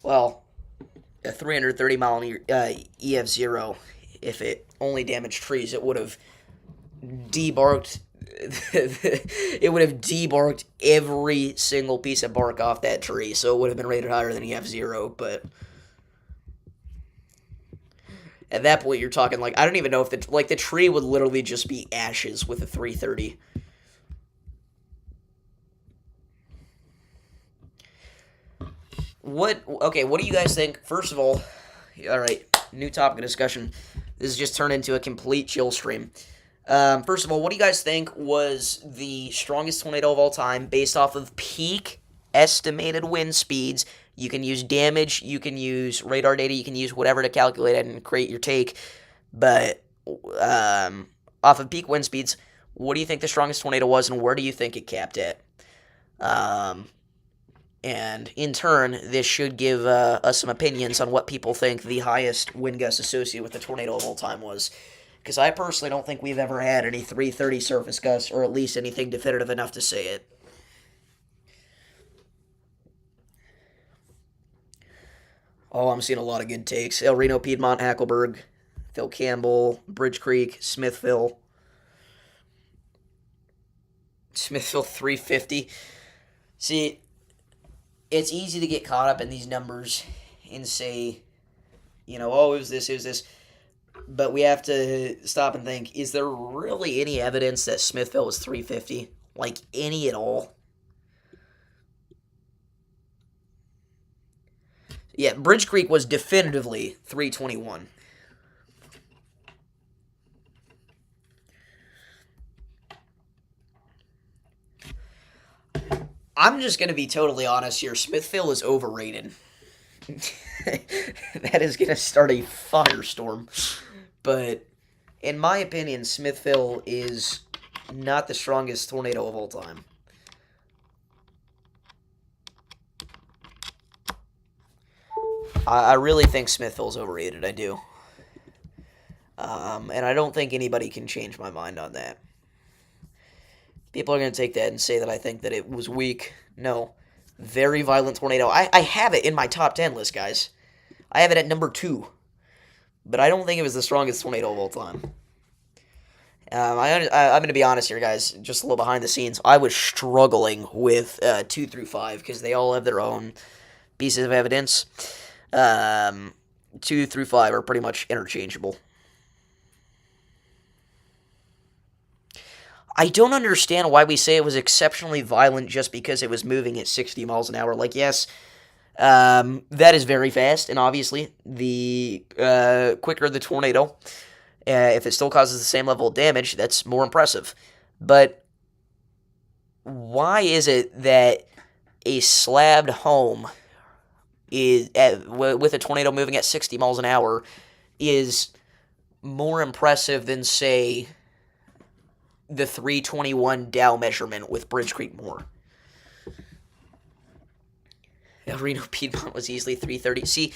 Well, a 330 mile EF0, if it only damaged trees, it would have debarked. It would have debarked every single piece of bark off that tree, so it would have been rated higher than EF0. But at that point, you're talking like I don't even know if the tree would literally just be ashes with a 330. What do you guys think? First of all, alright, new topic of discussion. This has just turned into a complete chill stream. First of all, what do you guys think was the strongest tornado of all time based off of peak estimated wind speeds? You can use damage, you can use radar data, you can use whatever to calculate it and create your take. But off of peak wind speeds, what do you think the strongest tornado was, and where do you think it capped at? And in turn, this should give us some opinions on what people think the highest wind gust associated with the tornado of all time was. Because I personally don't think we've ever had any 330 surface gusts, or at least anything definitive enough to say it. Oh, I'm seeing a lot of good takes. El Reno, Piedmont, Hackleburg, Phil Campbell, Bridge Creek, Smithville. Smithville 350. See, it's easy to get caught up in these numbers and say, oh, it was this. But we have to stop and think, is there really any evidence that Smithville was 350? Like, any at all? Yeah, Bridge Creek was definitively 321. I'm just going to be totally honest here. Smithville is overrated. That is going to start a firestorm. But in my opinion, Smithville is not the strongest tornado of all time. I really think Smithville's overrated. I do. And I don't think anybody can change my mind on that. People are going to take that and say that I think that it was weak. No. Very violent tornado. I have it in my top 10 list, guys. I have it at number 2. But I don't think it was the strongest tornado of all time. I'm going to be honest here, guys. Just a little behind the scenes. I was struggling with 2 through 5 because they all have their own pieces of evidence. 2 through 5 are pretty much interchangeable. I don't understand why we say it was exceptionally violent just because it was moving at 60 miles an hour. Like, yes, That is very fast, and obviously, the quicker the tornado, if it still causes the same level of damage, that's more impressive. But why is it that a slabbed home with a tornado moving at 60 miles an hour is more impressive than, say, the 321 Dow measurement with Bridge Creek Moor? Reno Piedmont was easily 330. See,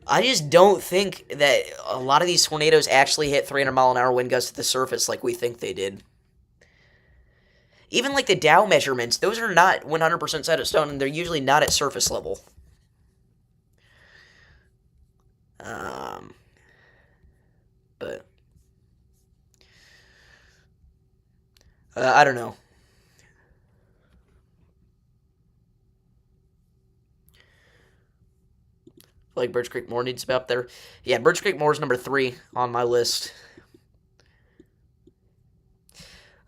I just don't think that a lot of these tornadoes actually hit 300-mile-an-hour wind gusts at the surface like we think they did. Even like the Dow measurements, those are not 100% set in stone, and they're usually not at surface level. But I don't know. Like Birch Creek Moor needs to be up there. Yeah, Birch Creek Moor is number 3 on my list.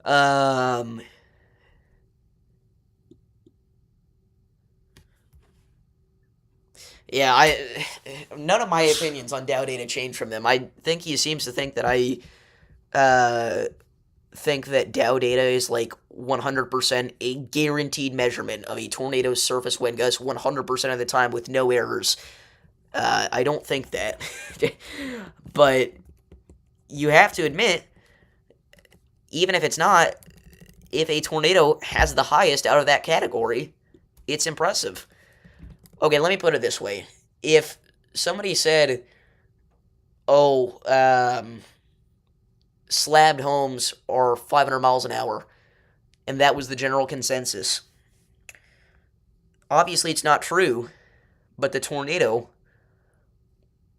Um, yeah, none of my opinions on Dow data change from them. I think he seems to think that I think that Dow data is like 100% a guaranteed measurement of a tornado's surface wind gust 100% of the time with no errors. I don't think that. But you have to admit, even if it's not, if a tornado has the highest out of that category, it's impressive. Okay, let me put it this way. If somebody said, oh, slabbed homes are 500 miles an hour, and that was the general consensus, obviously it's not true, but the tornado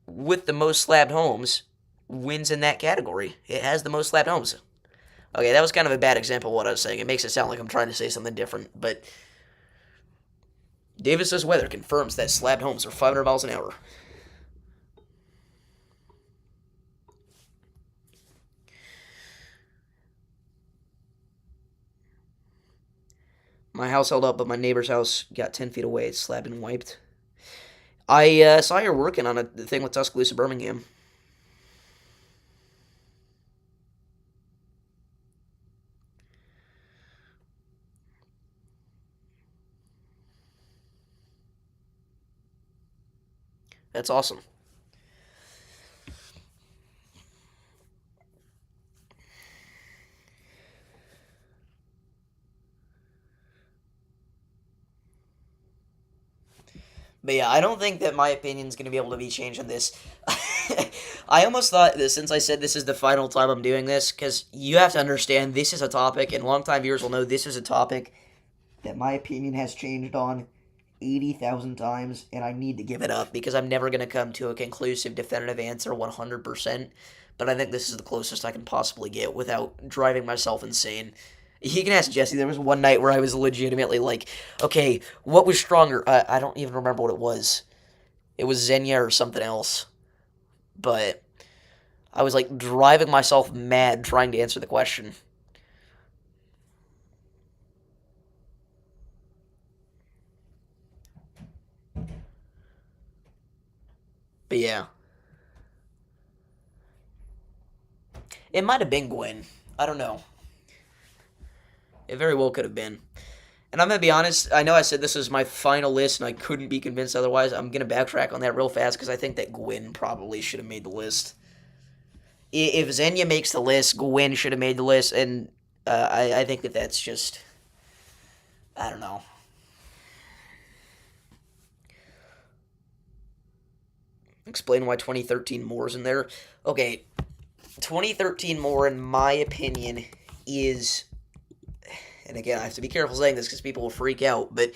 with the most slabbed homes wins in that category. It has the most slabbed homes. Okay, that was kind of a bad example of what I was saying. It makes it sound like I'm trying to say something different, but Davis's weather confirms that slabbed homes are 500 miles an hour. My house held up, but my neighbor's house got 10 feet away. It's slabbed and wiped. I saw you're working on a thing with Tuscaloosa, Birmingham. That's awesome. But yeah, I don't think that my opinion's going to be able to be changed on this. I almost thought that since I said this is the final time I'm doing this, because you have to understand this is a topic, and longtime viewers will know this is a topic that my opinion has changed on 80,000 times, and I need to give it up because I'm never going to come to a conclusive, definitive answer 100%. But I think this is the closest I can possibly get without driving myself insane. You can ask Jesse. There was one night where I was legitimately like, okay, what was stronger? I don't even remember what it was. It was Xenia or something else. But I was like driving myself mad trying to answer the question. But yeah, it might have been Gwen. I don't know. It very well could have been. And I'm going to be honest, I know I said this was my final list and I couldn't be convinced otherwise. I'm going to backtrack on that real fast because I think that Gwen probably should have made the list. If Xenia makes the list, Gwen should have made the list, and I think that that's just, I don't know. Explain why 2013 Moore's in there. Okay, 2013 Moore, in my opinion, is, and again, I have to be careful saying this because people will freak out, but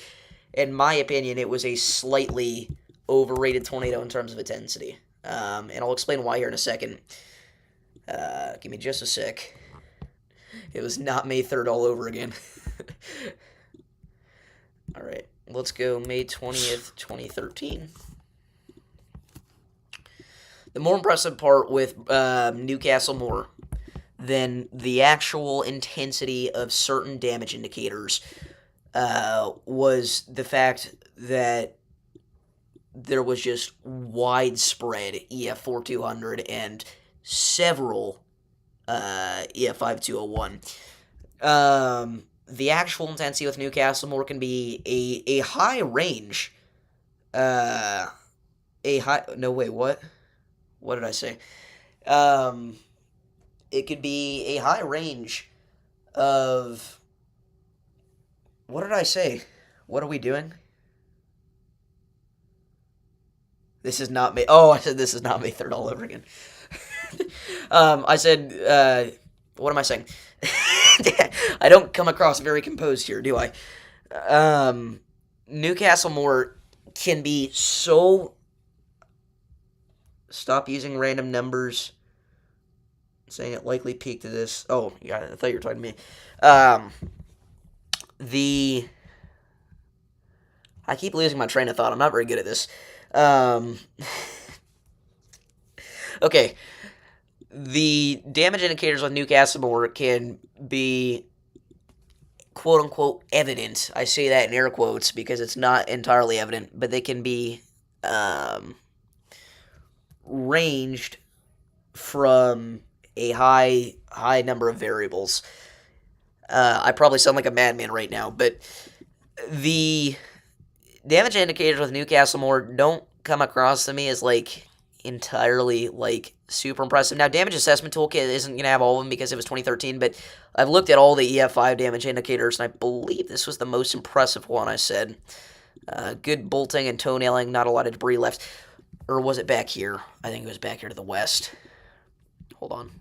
in my opinion, it was a slightly overrated tornado in terms of intensity. And I'll explain why here in a second. Give me just a sec. It was not May 3rd all over again. Alright, let's go May 20th, 2013. The more impressive part with Newcastle Moore than the actual intensity of certain damage indicators was the fact that there was just widespread EF4200 and several EF5201. The actual intensity with Newcastle Moore can be a high range. A high. No, wait, what? What did I say? It could be a high range of. What did I say? What are we doing? This is not May. Oh, I said this is not May 3rd all over again. I said, what am I saying? I don't come across very composed here, do I? Newcastle Moore can be so. Stop using random numbers. Saying it likely peaked to this. Oh, yeah, I thought you were talking to me. I keep losing my train of thought. I'm not very good at this. Okay. The damage indicators on Newcastle Moore can be quote-unquote evident. I say that in air quotes because it's not entirely evident, but they can be ranged from a high number of variables. I probably sound like a madman right now, but the damage indicators with Newcastle Moore don't come across to me as like entirely like super impressive. Now, Damage Assessment Toolkit isn't going to have all of them because it was 2013, but I've looked at all the EF5 damage indicators, and I believe this was the most impressive one I said. Good bolting and toenailing, not a lot of debris left. Or was it back here? I think it was back here to the west. Hold on.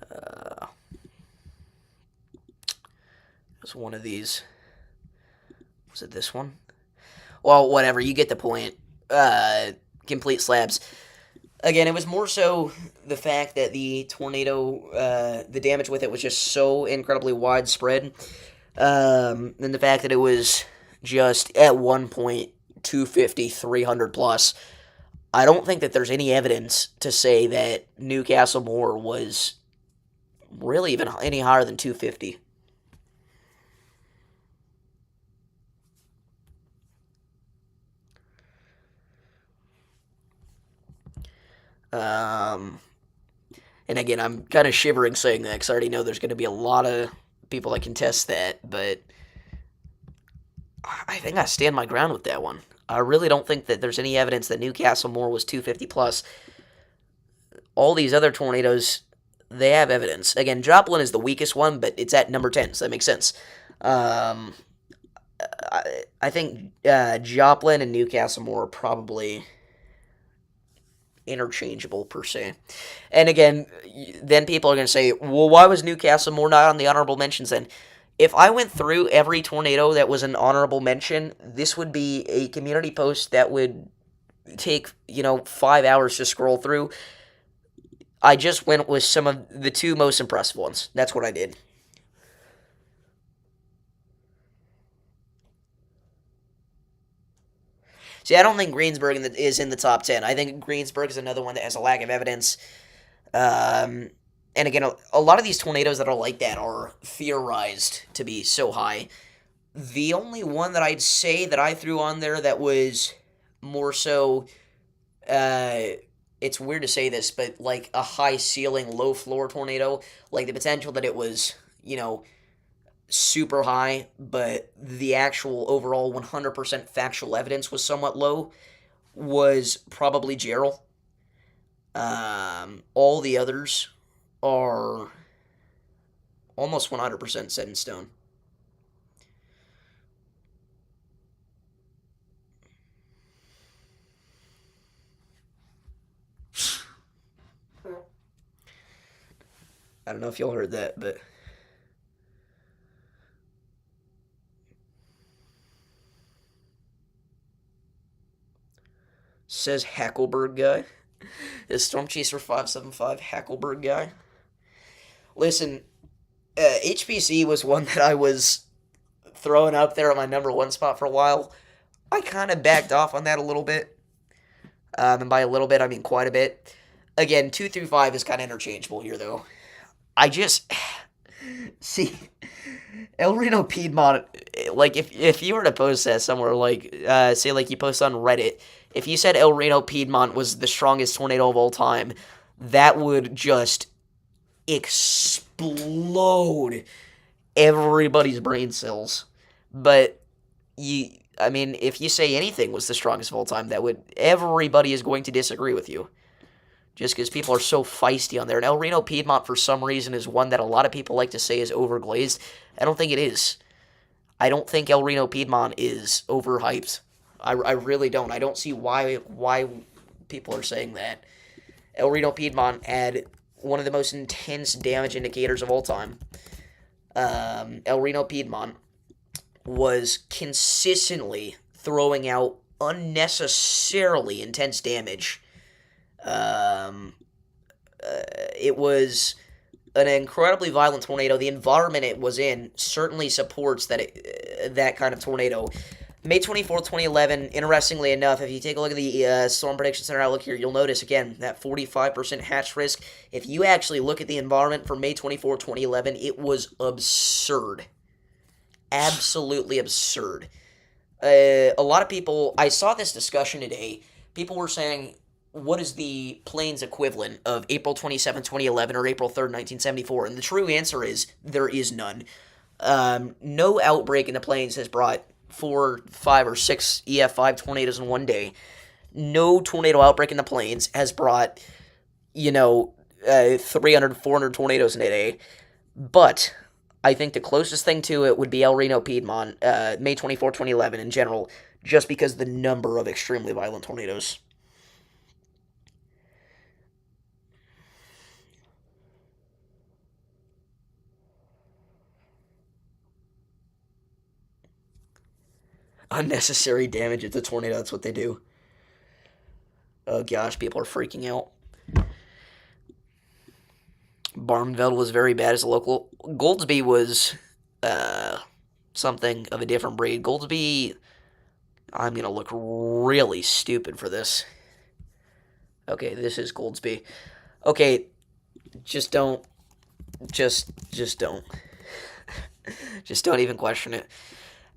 It was one of these. Was it this one? Well, whatever. You get the point. Complete slabs. Again, it was more so the fact that the tornado, the damage with it was just so incredibly widespread. Than the fact that it was just at one point 250, 300 plus. I don't think that there's any evidence to say that Newcastle Moore was really even any higher than 250. And again, I'm kind of shivering saying that because I already know there's going to be a lot of people that contest that, but I think I stand my ground with that one. I really don't think that there's any evidence that Newcastle Moore was 250 plus. All these other tornadoes, they have evidence. Again, Joplin is the weakest one, but it's at number 10, so that makes sense. I think Joplin and Newcastle Moore are probably interchangeable, per se. And again, then people are going to say, well, why was Newcastle Moore not on the honorable mentions then? If I went through every tornado that was an honorable mention, this would be a community post that would take, 5 hours to scroll through. I just went with some of the two most impressive ones. That's what I did. See, I don't think Greensburg is in the top 10. I think Greensburg is another one that has a lack of evidence. And again, a lot of these tornadoes that are like that are theorized to be so high. The only one that I'd say that I threw on there that was more so, it's weird to say this, but like a high ceiling, low floor tornado, like the potential that it was, super high, but the actual overall 100% factual evidence was somewhat low, was probably Gerald. All the others are almost 100% set in stone. I don't know if y'all heard that, but says Hackleberg guy. Is Storm Chaser 575 Hackleberg guy? Listen, HPC was one that I was throwing up there on my number one spot for a while. I kind of backed off on that a little bit. And by a little bit, I mean quite a bit. Again, 2 through 5 is kind of interchangeable here, though. I just... See, El Reno Piedmont, like if you were to post that somewhere, like say like you post on Reddit, if you said El Reno Piedmont was the strongest tornado of all time, that would just explode everybody's brain cells. But I mean, if you say anything was the strongest of all time, that would everybody is going to disagree with you. Just because people are so feisty on there. And El Reno Piedmont, for some reason, is one that a lot of people like to say is overglazed. I don't think it is. I don't think El Reno Piedmont is overhyped. I really don't. I don't see why people are saying that. El Reno Piedmont had one of the most intense damage indicators of all time. El Reno Piedmont was consistently throwing out unnecessarily intense damage. It was an incredibly violent tornado. The environment it was in certainly supports that kind of tornado. May 24th, 2011, interestingly enough, if you take a look at the Storm Prediction Center outlook here, you'll notice, again, that 45% hatch risk. If you actually look at the environment for May 24th, 2011, it was absurd. Absolutely absurd. A lot of people, I saw this discussion today, people were saying, what is the plains equivalent of April 27, 2011 or April 3rd, 1974? And the true answer is there is none. No outbreak in the plains has brought 4, 5, or 6 EF5 tornadoes in one day. No tornado outbreak in the plains has brought, 300, 400 tornadoes in a day. But I think the closest thing to it would be El Reno Piedmont, May 24, 2011 in general, just because the number of extremely violent tornadoes. Unnecessary damage. It's a tornado. That's what they do. Oh gosh, people are freaking out. Barnveld was very bad as a local. Goldsby was something of a different breed. Goldsby, I'm gonna look really stupid for this. Okay, this is Goldsby. Okay, just don't. Just don't. Just don't even question it.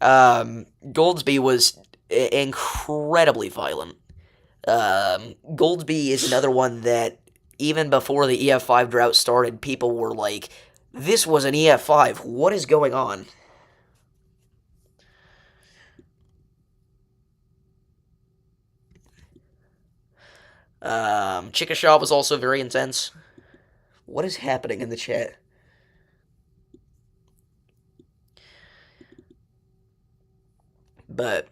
Goldsby was incredibly violent. Goldsby is another one that, even before the EF5 drought started, people were like, this was an EF5. What is going on? Chickasha was also very intense. What is happening in the chat? But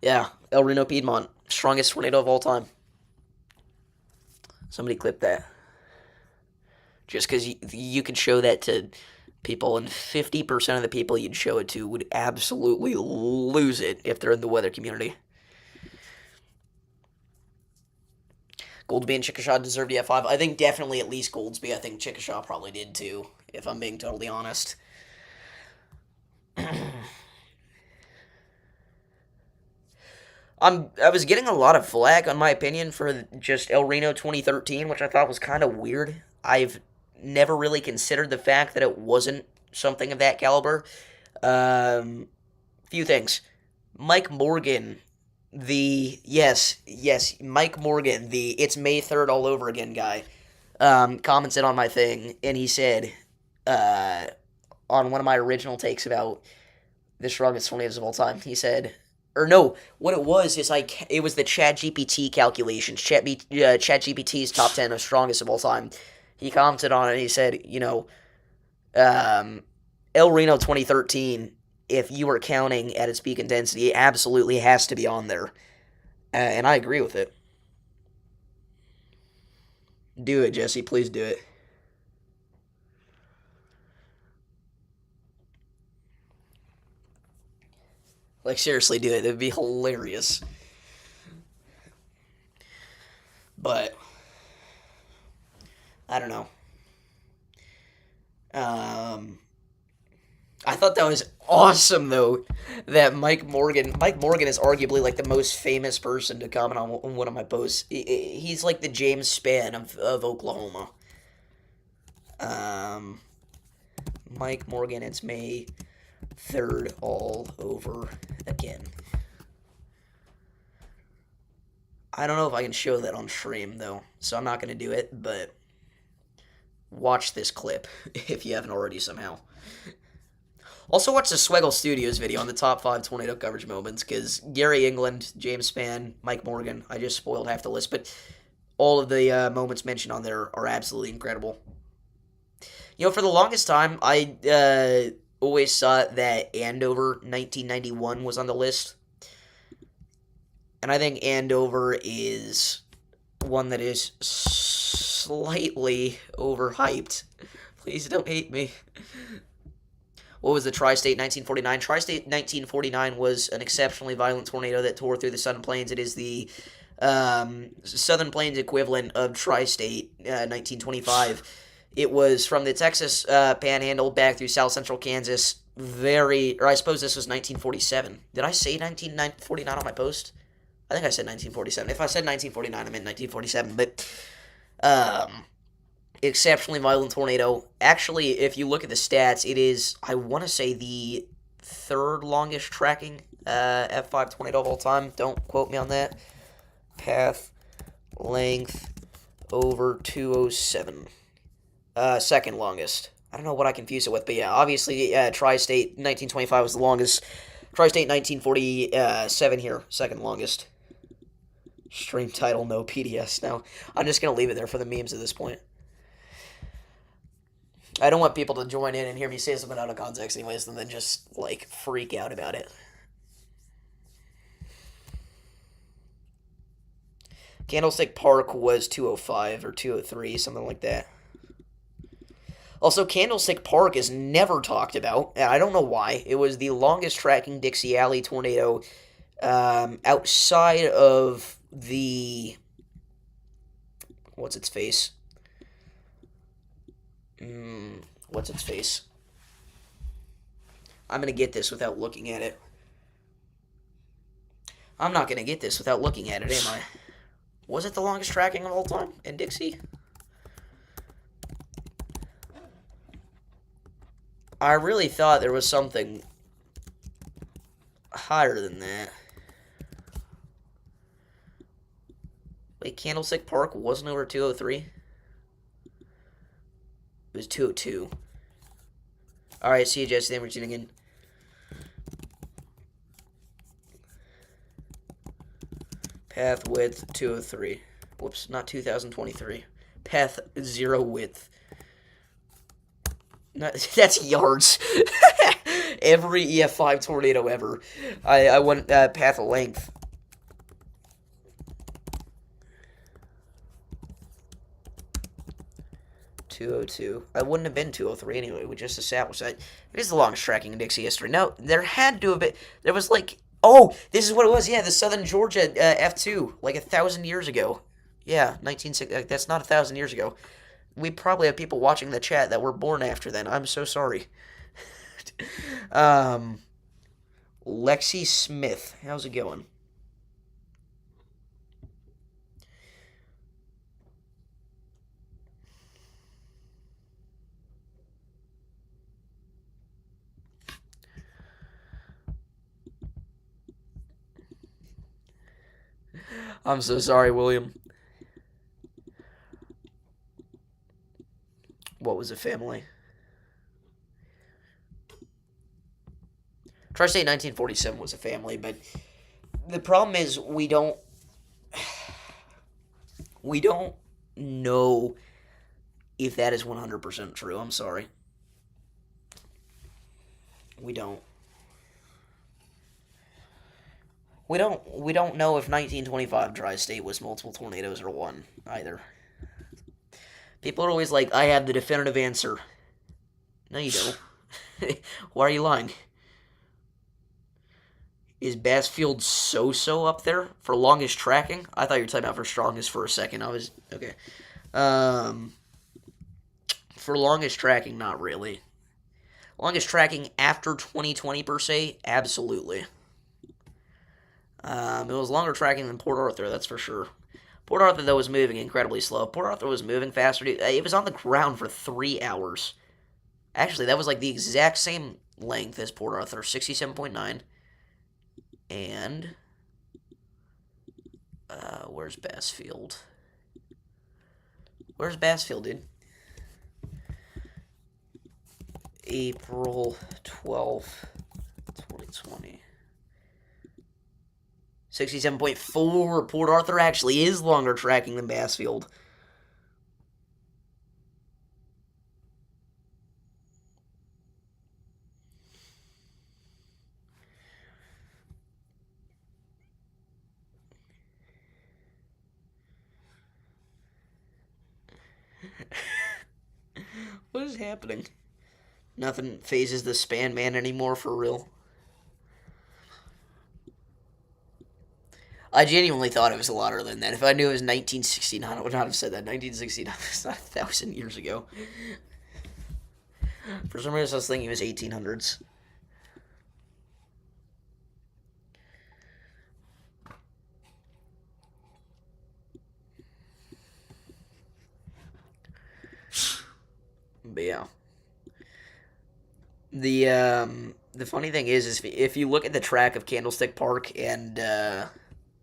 yeah, El Reno Piedmont, strongest tornado of all time. Somebody clip that. Just because you could show that to people, and 50% of the people you'd show it to would absolutely lose it if they're in the weather community. Goldsby and Chickasha deserved EF5. I think definitely at least Goldsby. I think Chickasha probably did too, if I'm being totally honest. I was getting a lot of flack on my opinion for just El Reno 2013, which I thought was kind of weird. I've never really considered the fact that it wasn't something of that caliber. Few things. Mike Morgan, Mike Morgan, the it's May 3rd all over again guy, commented on my thing, and he said, on one of my original takes about the strongest tornadoes of all time, he said, or no, what it was is it was the ChatGPT calculations, ChatGPT's top 10 of strongest of all time. He commented on it, and he said, El Reno 2013, if you were counting at its peak intensity, it absolutely has to be on there. And I agree with it. Do it, Jesse. Please do it. Like, seriously, do it. It would be hilarious. But, I don't know. I thought that was awesome, though, that Mike Morgan is arguably, like, the most famous person to comment on one of my posts. He's like the James Spann of Oklahoma. Um, Mike Morgan, it's May 3rd all over again. I don't know if I can show that on stream, though, so I'm not going to do it, but watch this clip if you haven't already somehow. Also, watch the Swaggle Studios video on the top 5 tornado coverage moments, because Gary England, James Spann, Mike Morgan, I just spoiled half the list, but all of the moments mentioned on there are absolutely incredible. You know, for the longest time, I always thought that Andover 1991 was on the list. And I think Andover is one that is slightly overhyped. Please don't hate me. What was the Tri-State 1949? Tri-State 1949 was an exceptionally violent tornado that tore through the Southern Plains. It is the Southern Plains equivalent of Tri-State 1925. It was from the Texas Panhandle back through South Central Kansas. Or I suppose this was 1947. Did I say 1949 on my post? I think I said 1947. If I said 1949, I meant 1947. But exceptionally violent tornado. Actually, if you look at the stats, it is, I want to say, the third longest tracking F5 tornado of all time. Don't quote me on that. Path length over 207. Second longest. I don't know what I confused it with, but yeah, obviously, Tri-State 1925 was the longest. Tri-State 1947 here, second longest. Stream title, no PDS. Now, I'm just going to leave it there for the memes at this point. I don't want people to join in and hear me say something out of context anyways, and then just, like, freak out about it. Candlestick Park was 205 or 203, something like that. Also, Candlestick Park is never talked about, and I don't know why. It was the longest tracking Dixie Alley tornado outside of the... What's its face? What's its face? I'm going to get this without looking at it. I'm not going to get this without looking at it, am I? Was it the longest tracking of all time in Dixie? I really thought there was something higher than that. Wait, Candlestick Park wasn't over 203? It was 202. Alright, see you, Jesse. Thanks for tuning in. Path width 203. Whoops, not 2023. Path 0 width. That's yards. Every EF5 tornado ever. I went path length. .202. I wouldn't have been 203 anyway. We just established that. It is the longest tracking in Dixie history. No, there had to have been. There was like, oh, this is what it was. Yeah, the Southern Georgia F2, like 1,000 years ago. Yeah, 1960. That's not 1,000 years ago. We probably have people watching the chat that were born after then. I'm so sorry. Lexi Smith. How's it going? I'm so sorry, William. What was a family? Tri-State 1947 was a family, but the problem is we don't know if that is 100% true. I'm sorry. We don't. We don't know if 1925 Tri-State was multiple tornadoes or one either. People are always like, I have the definitive answer. No, you don't. Why are you lying? Is Bassfield so up there for longest tracking? I thought you were talking about for strongest for a second. I was, okay. For longest tracking, not really. Longest tracking after 2020 per se? Absolutely. It was longer tracking than Port Arthur, that's for sure. Port Arthur, though, was moving incredibly slow. Port Arthur was moving faster. It was on the ground for 3 hours. Actually, that was like the exact same length as Port Arthur, 67.9. And, where's Bassfield? Where's Bassfield, dude? April 12th, 2020. 67.4. Port Arthur actually is longer tracking than Bassfield. What is happening? Nothing phases the span man anymore, for real. I genuinely thought it was a lot earlier than that. If I knew it was 1969, I would not have said that. 1969 is not 1,000 years ago. For some reason, I was thinking it was 1800s. But yeah. The funny thing is if you look at the track of Candlestick Park and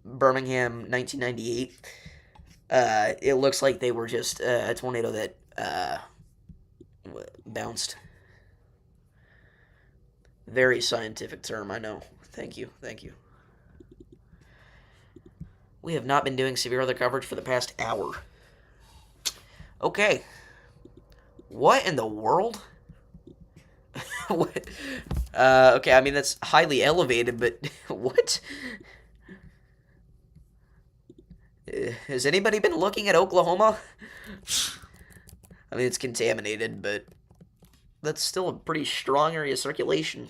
Birmingham 1998, it looks like they were just a tornado that bounced. Very scientific term, I know. Thank you, thank you. We have not been doing severe weather coverage for the past hour. Okay. What in the world? What? Okay, I mean, that's highly elevated, but what? Has anybody been looking at Oklahoma? I mean, it's contaminated, but that's still a pretty strong area of circulation.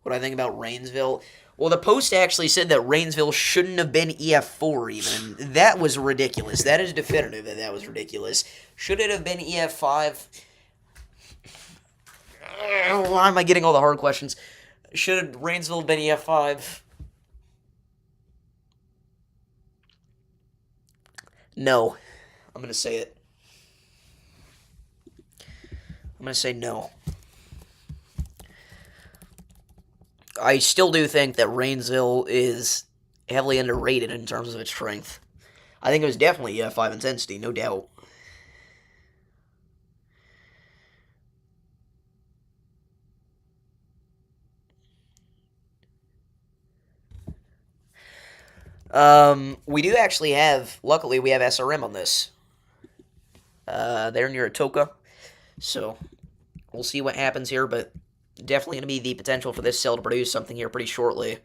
What I think about Rainsville? Well, the Post actually said that Rainsville shouldn't have been EF4 even. That was ridiculous. That is definitive that that was ridiculous. Should it have been EF5? Why am I getting all the hard questions? Should Rainsville have been EF5? No. I'm going to say it. I'm going to say no. I still do think that Rainsville is heavily underrated in terms of its strength. I think it was definitely EF5 intensity, no doubt. We do actually have, luckily, we have SRM on this. They're near Atoka, so we'll see what happens here, but definitely going to be the potential for this cell to produce something here pretty shortly.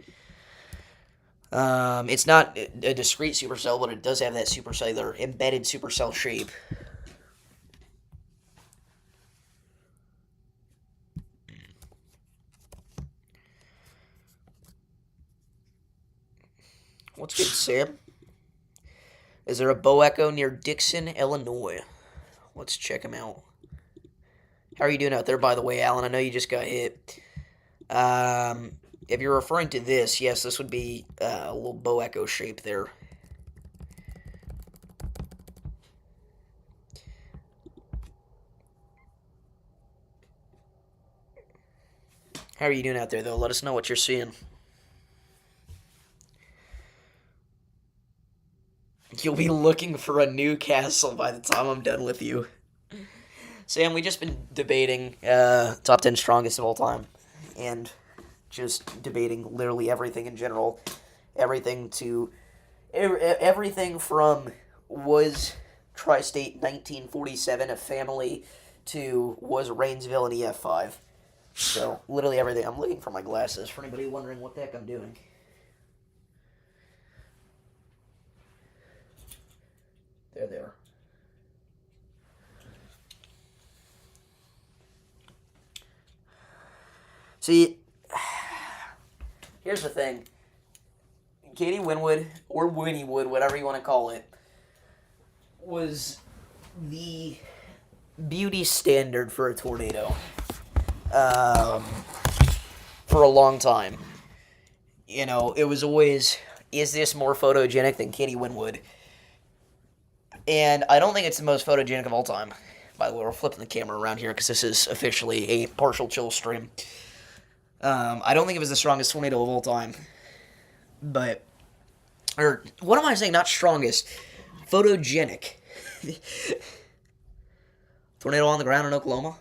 It's not a discrete supercell, but it does have that supercellular, embedded supercell shape. What's good, Sam? Is there a Bow Echo near Dixon, Illinois? Let's check him out. How are you doing out there, by the way, Alan? I know you just got hit. If you're referring to this, yes, this would be a little Bow Echo shape there. How are you doing out there, though? Let us know what you're seeing. You'll be looking for a new castle by the time I'm done with you. Sam, we just been debating top 10 strongest of all time. And just debating literally everything in general. Everything from was Tri-State 1947 a family to was Rainsville an EF5. So, literally everything. I'm looking for my glasses for anybody wondering what the heck I'm doing. There they are. See, here's the thing. Katie Winwood, or Winniewood, whatever you want to call it, was the beauty standard for a tornado um, for a long time. You know, it was always, is this more photogenic than Katie Winwood? And I don't think it's the most photogenic of all time. By the way, we're flipping the camera around here because this is officially a partial chill stream. I don't think it was the strongest tornado of all time. But, or, what am I saying? Not strongest. Photogenic. Tornado on the ground in Oklahoma?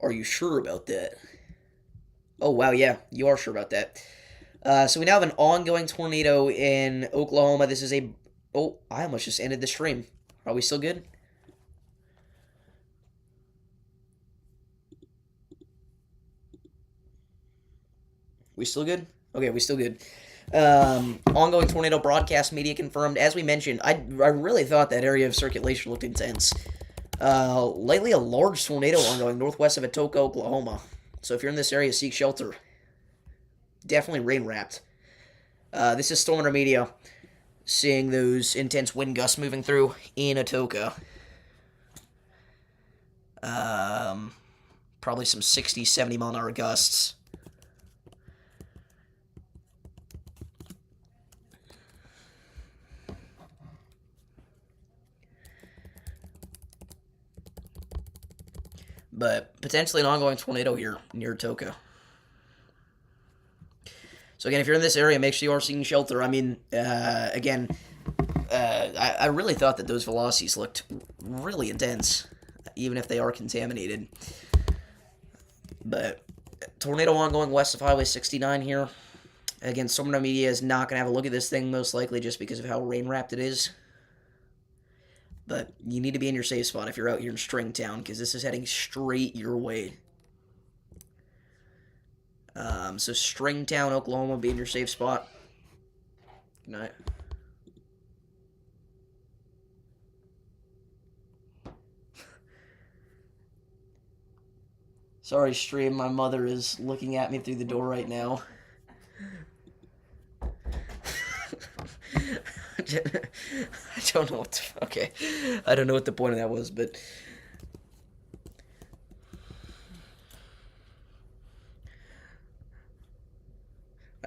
Are you sure about that? Oh, wow, yeah, you are sure about that. So we now have an ongoing tornado in Oklahoma. This is a... Oh, I almost just ended the stream. Are we still good? We still good? Okay, we still good. Ongoing tornado broadcast media confirmed. As we mentioned, I really thought that area of circulation looked intense. Lately a large tornado ongoing northwest of Atoka, Oklahoma. So if you're in this area, seek shelter. Definitely rain-wrapped. This is Storm Media, seeing those intense wind gusts moving through in Atoka. Probably some 60, 70 mile an hour gusts. But potentially an ongoing tornado here near Atoka. So again, if you're in this area, make sure you are seeking shelter. I mean, again, I really thought that those velocities looked really intense, even if they are contaminated. But tornado ongoing west of Highway 69 here. Again, Storm Media is not going to have a look at this thing, most likely, just because of how rain-wrapped it is. But you need to be in your safe spot if you're out here in Stringtown, because this is heading straight your way. So Stringtown, Oklahoma, be in your safe spot. Good night. Sorry, stream. My mother is looking at me through the door right now. I don't know what to, okay. I don't know what the point of that was, but...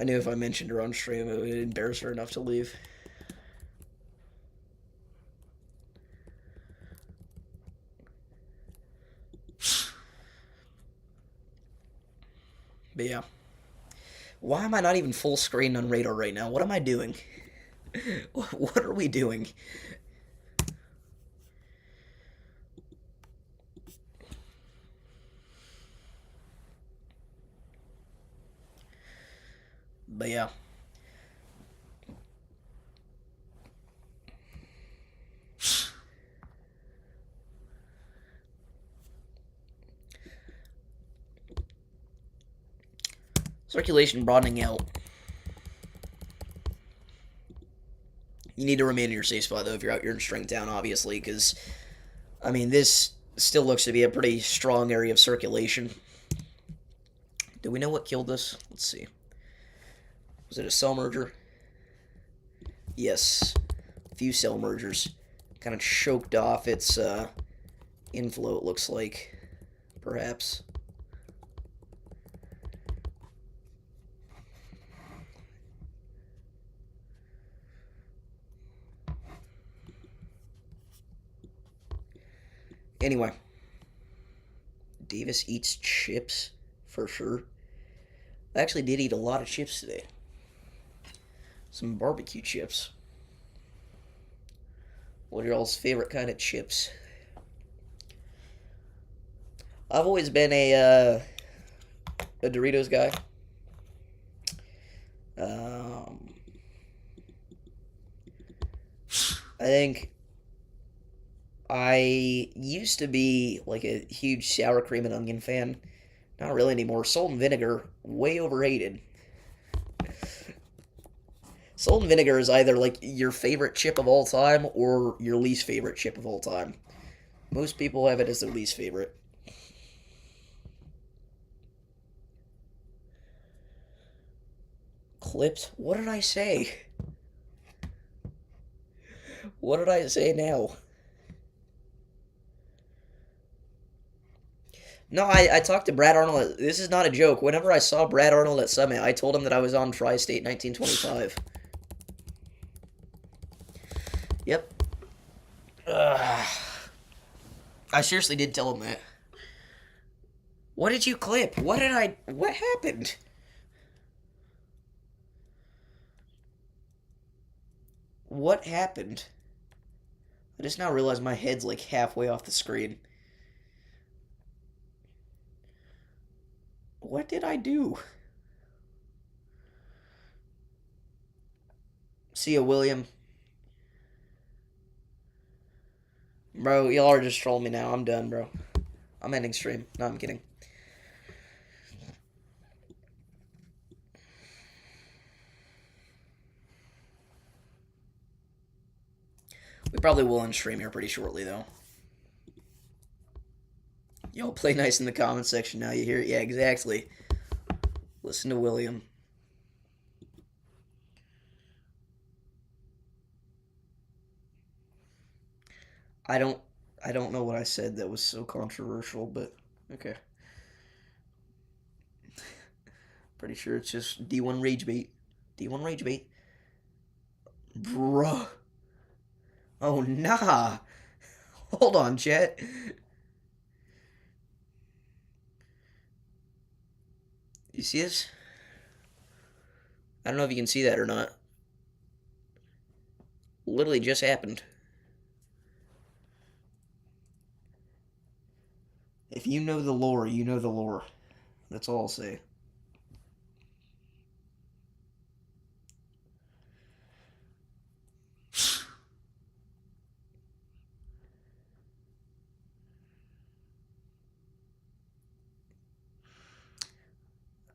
I knew if I mentioned her on stream, it would embarrass her enough to leave. But yeah. Why am I not even full screen on radar right now? What am I doing? What are we doing? But yeah. Circulation broadening out. You need to remain in your safe spot, though, if you're out here in Stringtown, obviously, because, I mean, this still looks to be a pretty strong area of circulation. Do we know what killed us? Let's see. Was it a cell merger? Yes. A few cell mergers. Kind of choked off its inflow, it looks like. Perhaps. Anyway. Davis eats chips, for sure. I actually did eat a lot of chips today. Some barbecue chips. What are y'all's favorite kind of chips? I've always been a Doritos guy. I think I used to be like a huge sour cream and onion fan. Not really anymore. Salt and vinegar, way overrated. Salt and vinegar is either like your favorite chip of all time or your least favorite chip of all time. Most people have it as their least favorite. Clipped? What did I say? What did I say now? No, I talked to Brad Arnold. This is not a joke. Whenever I saw Brad Arnold at Summit, I told him that I was on Tri-State 1925. Yep. I seriously did tell him that. What did you clip? What happened? What happened? I just now realized my head's like halfway off the screen. What did I do? See ya, William. Bro, y'all are just trolling me now. I'm done, bro. I'm ending stream. No, I'm kidding. We probably will end stream here pretty shortly, though. Y'all play nice in the comment section now. You hear it? Yeah, exactly. Listen to William. I don't know what I said that was so controversial, but okay. Pretty sure it's just D1 Rage Bait. D1 Rage Bait. Bruh. Oh, nah. Hold on, chat. You see this? I don't know if you can see that or not. Literally just happened. If you know the lore, you know the lore. That's all I'll say.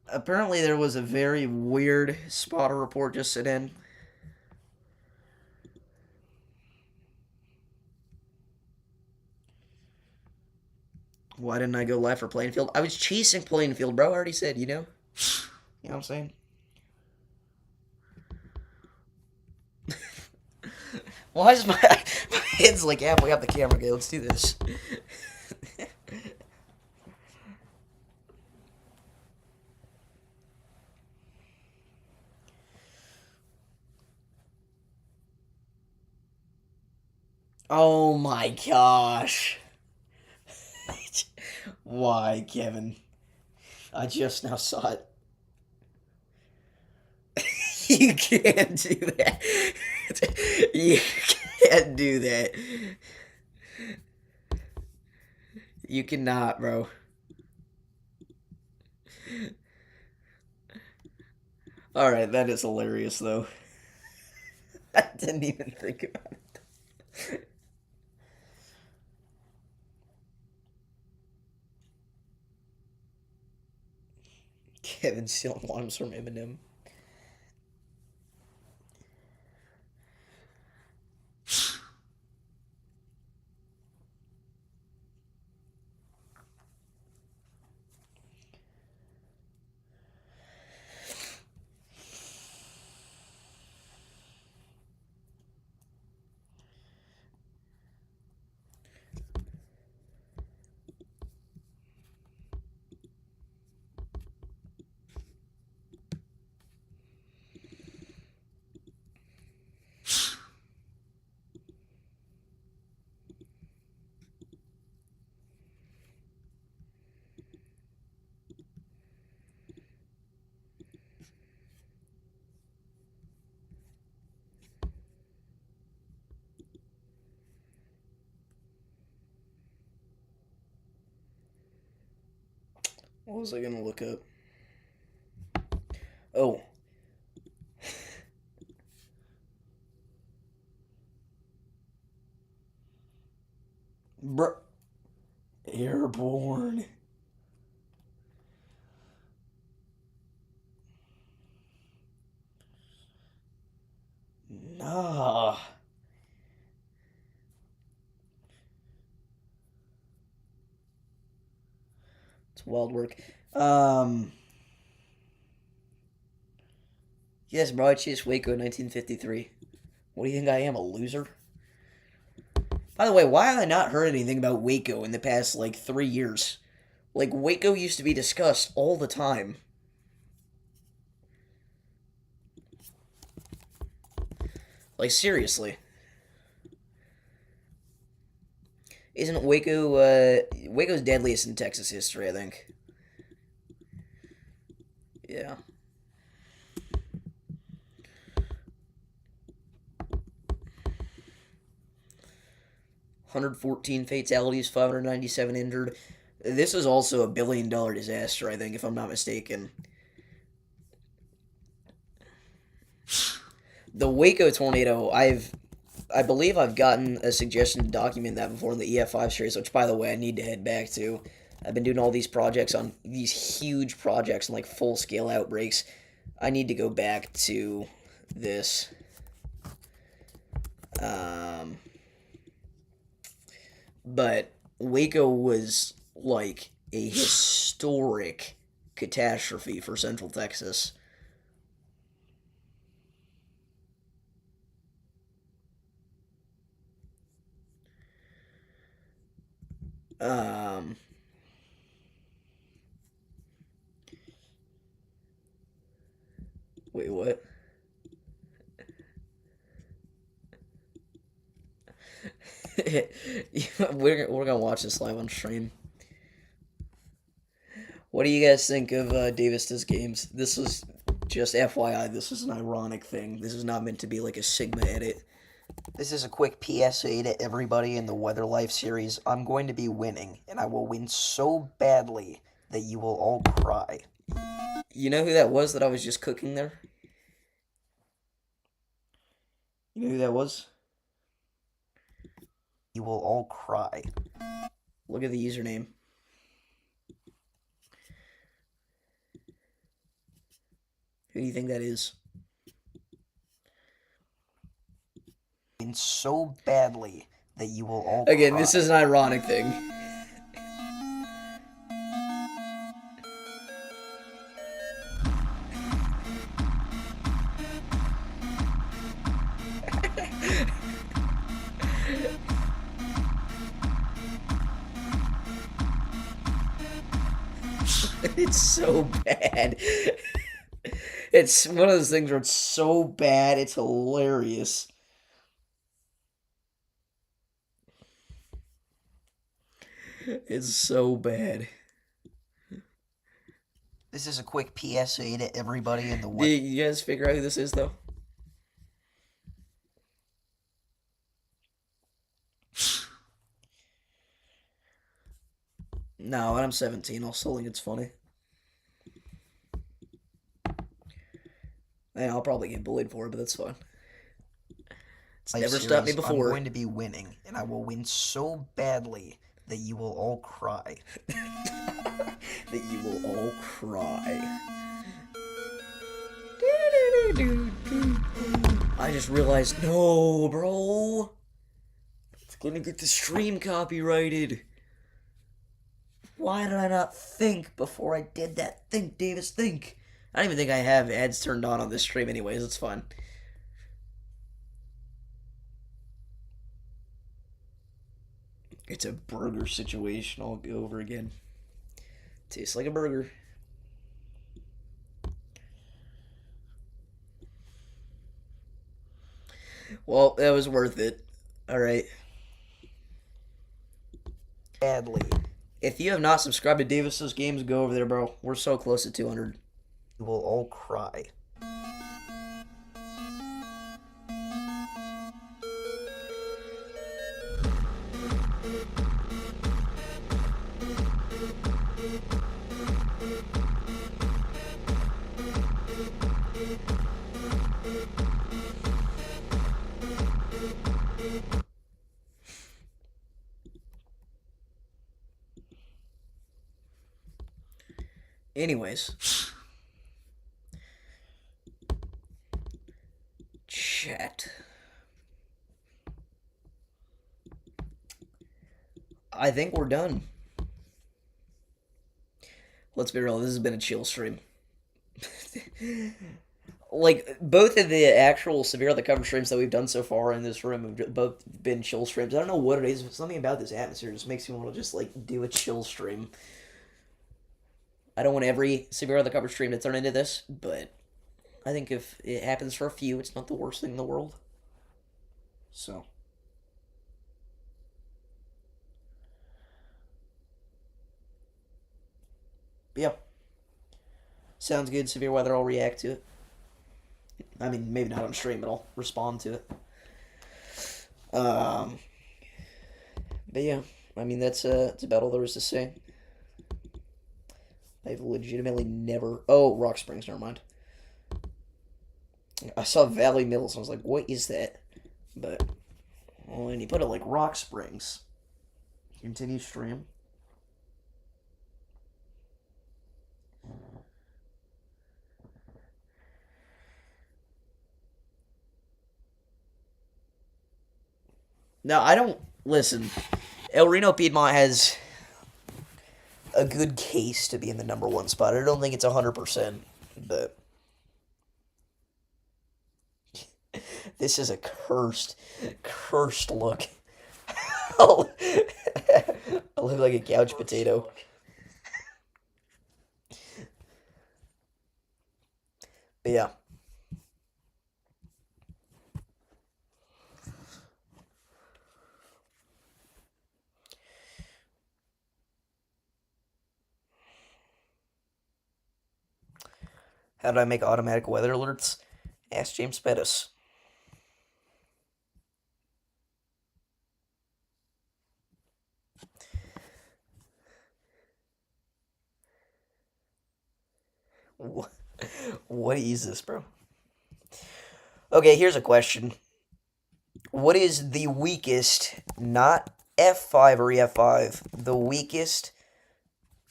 Apparently there was a very weird spotter report just sent in. Why didn't I go left for Plainfield? I was chasing Plainfield, bro. I already said, you know? You know what I'm saying? Why is my head's like halfway up the camera? Okay, let's do this. Oh my gosh. Why, Kevin? I just now saw it. You can't do that. You can't do that. You cannot, bro. Alright, that is hilarious, though. I didn't even think about it. Kevin stealing limes from Eminem. What was I gonna look up? Oh. Bruh. Airborne. Nah. It's wild work. Yes, bro, I chased Waco in 1953. What do you think I am, a loser? By the way, why have I not heard anything about Waco in the past, like, 3 years? Like, Waco used to be discussed all the time. Like, seriously. Isn't Waco, Waco's deadliest in Texas history, I think. Yeah. 114 fatalities, 597 injured. This is also a $1 billion disaster, I think, if I'm not mistaken. The Waco tornado, I believe I've gotten a suggestion to document that before in the EF5 series, which, by the way, I need to head back to. I've been doing all these projects on these huge projects and like full-scale outbreaks. I need to go back to this. But Waco was like a historic catastrophe for Central Texas. Um, Wait, what? We're gonna watch this live on stream. What do you guys think of Davis's games? This was just FYI. This is an ironic thing. This is not meant to be like a Sigma edit. This is a quick PSA to everybody in the Weather Life series. I'm going to be winning, and I will win so badly that you will all cry. You know who that was that I was just cooking there? You know who that was? You will all cry. Look at the username. Who do you think that is? So badly that you will all Again, cry. This is an ironic thing. It's so bad. It's one of those things where it's so bad, it's hilarious. It's so bad. This is a quick PSA to everybody in the world. Did you guys figure out who this is, though? No, when I'm 17, I'll still think it's funny. Yeah, I'll probably get bullied for it, but that's fine. It's never stopped me before. I'm going to be winning, and I will win so badly that you will all cry. That you will all cry. I just realized, no, bro. It's gonna get the stream copyrighted. Why did I not think before I did that? Think, Davis, think. I don't even think I have ads turned on this stream anyways. It's fine. It's a burger situation all over again. Tastes like a burger. Well, that was worth it. Alright. Badly. If you have not subscribed to Davis's Games, go over there, bro. We're so close to 200. You will all cry. Anyways. Chat. I think we're done. Let's be real, this has been a chill stream. like both of the actual severe the cover streams that we've done so far in this room have both been chill streams. I don't know what it is, but something about this atmosphere just makes me want to just like do a chill stream. I don't want every severe the cover stream to turn into this, but I think if it happens for a few, it's not the worst thing in the world. So. But yeah. Sounds good. Severe weather, I'll react to it. I mean, maybe not on stream, but I'll respond to it. Um, but yeah, I mean that's about all there is to say. I've legitimately never. Oh, Rock Springs. Never mind. I saw Valley Mills. And I was like, what is that? But when you put it like Rock Springs, continue stream. No, I don't listen. El Reno Piedmont has a good case to be in the number one spot. I don't think it's 100%, but this is a cursed look. I look like a couch potato. But yeah. How do I make automatic weather alerts? Ask James Pettis. What is this, bro? Okay, here's a question. What is the weakest, not F5 or EF5, the weakest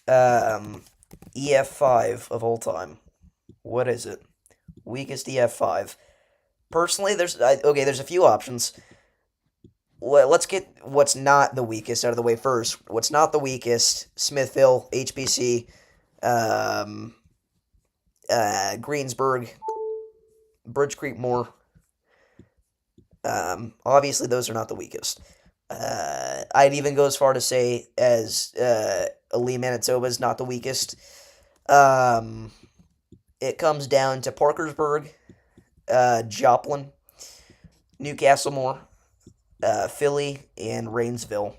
EF5 of all time? What is it? Weakest EF5. Personally, there's a few options. Let's get what's not the weakest out of the way first. What's not the weakest? Smithville, HBC, Greensburg, Bridge Creek Moore. Obviously, those are not the weakest. I'd even go as far to say as Lee, Manitoba is not the weakest. It comes down to Parkersburg, Joplin, Newcastle Moore, Philly, and Rainsville.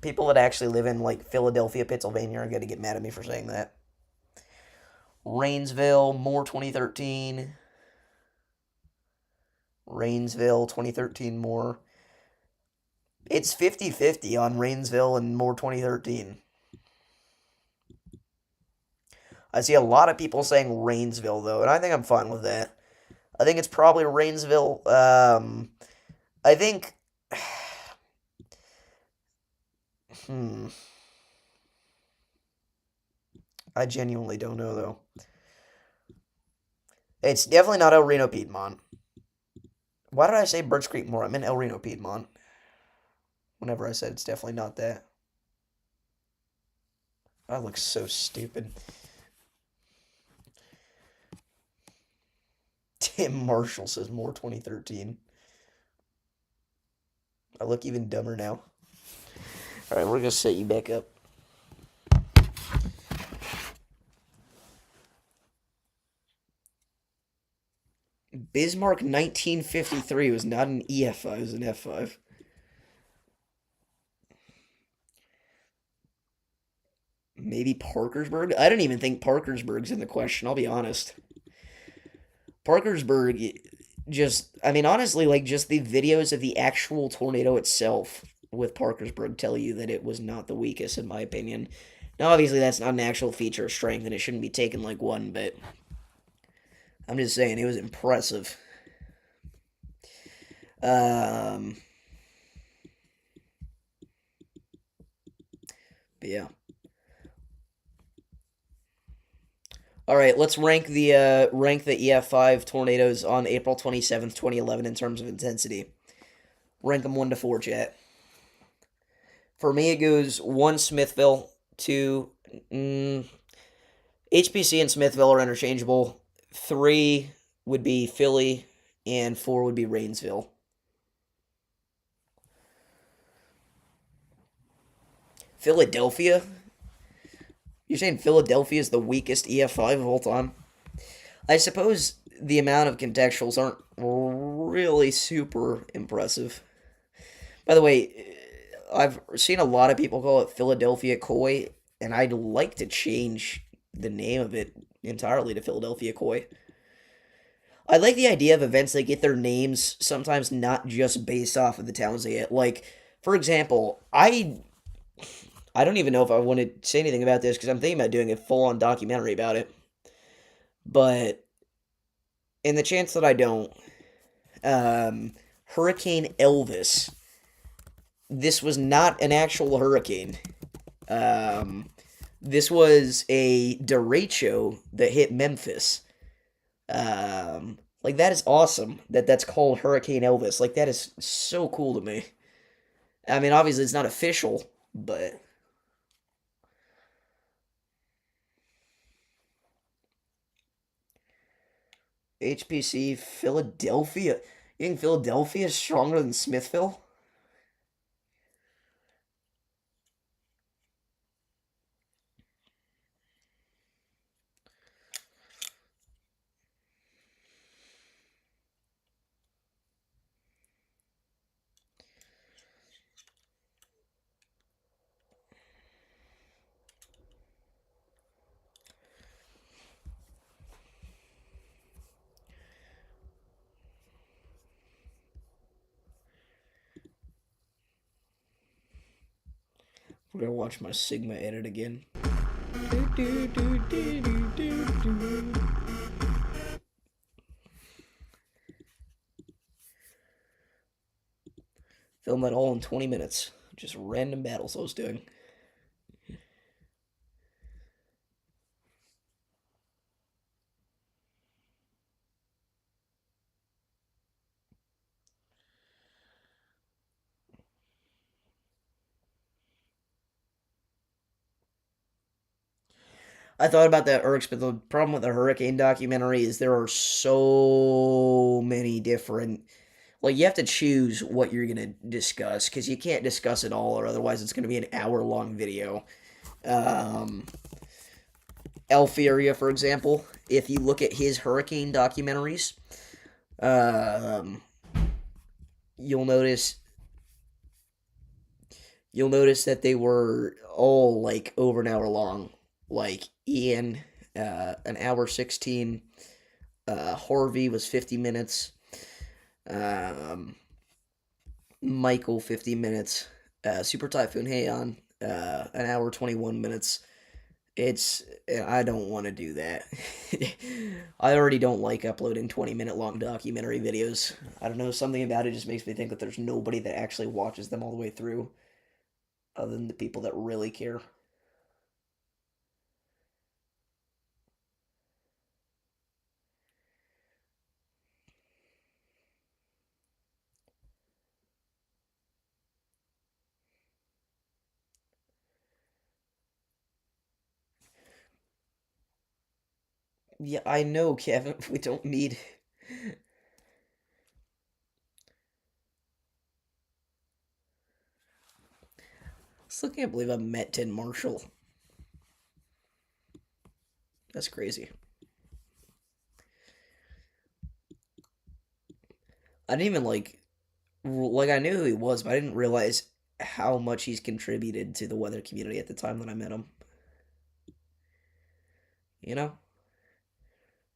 People that actually live in like Philadelphia, Pennsylvania are going to get mad at me for saying that. Rainsville, Moore 2013. Rainsville 2013 Moore. It's 50-50 on Rainsville and Moore 2013. I see a lot of people saying Rainsville, though, and I think I'm fine with that. I think it's probably Rainsville. I think... I genuinely don't know, though. It's definitely not El Reno Piedmont. Why did I say Birch Creek Moore? I meant El Reno Piedmont. Whenever I said it's definitely not that. I look so stupid. Tim Marshall says Moore 2013. I look even dumber now. Alright, we're going to set you back up. Bismarck 1953 was not an EF5, it was an F5. Maybe Parkersburg? I don't even think Parkersburg's in the question, I'll be honest. Parkersburg, just, I mean, honestly, like, just the videos of the actual tornado itself with Parkersburg tell you that it was not the weakest, in my opinion. Now, obviously, that's not an actual feature of strength, and it shouldn't be taken like one, but I'm just saying, it was impressive. But yeah. All right, let's rank the EF5 tornadoes on April 27th, 2011 in terms of intensity. Rank them 1 to 4, chat. For me, it goes 1 Smithville, 2 HPC and Smithville are interchangeable. 3 would be Philly, and 4 would be Rainsville. Philadelphia? You're saying Philadelphia is the weakest EF5 of all time? I suppose the amount of contextuals aren't really super impressive. By the way, I've seen a lot of people call it Philadelphia Koi, and I'd like to change the name of it entirely to Philadelphia Koi. I like the idea of events that get their names sometimes not just based off of the towns they hit. Like, for example, I don't even know if I want to say anything about this because I'm thinking about doing a full-on documentary about it. But in the chance that I don't, um, Hurricane Elvis. This was not an actual hurricane. Um, this was a derecho that hit Memphis. Like that is awesome that that's called Hurricane Elvis. Like that is so cool to me. I mean, obviously it's not official, but HPC Philadelphia. You think Philadelphia is stronger than Smithville? We're gonna watch my Sigma edit again. Film that all in 20 minutes. Just random battles I was doing. I thought about that Urks, but the problem with the hurricane documentary is there are so many different. Like, you have to choose what you're going to discuss because you can't discuss it all, or otherwise it's going to be an hour long video. Um, Alferia, for example, if you look at his hurricane documentaries, um, you'll notice you'll notice that they were all like over an hour long. Like Ian, an hour 16. Harvey was 50 minutes. Um, Michael 50 minutes. Super Typhoon Heian, an hour 21 minutes. It's I don't want to do that. I already don't like uploading 20-minute long documentary videos. I don't know, something about it just makes me think that there's nobody that actually watches them all the way through other than the people that really care. Yeah, I know, Kevin. We don't need. Still can't believe I met Tin Marshall. That's crazy. I didn't even like I knew who he was, but I didn't realize how much he's contributed to the weather community at the time that I met him. You know?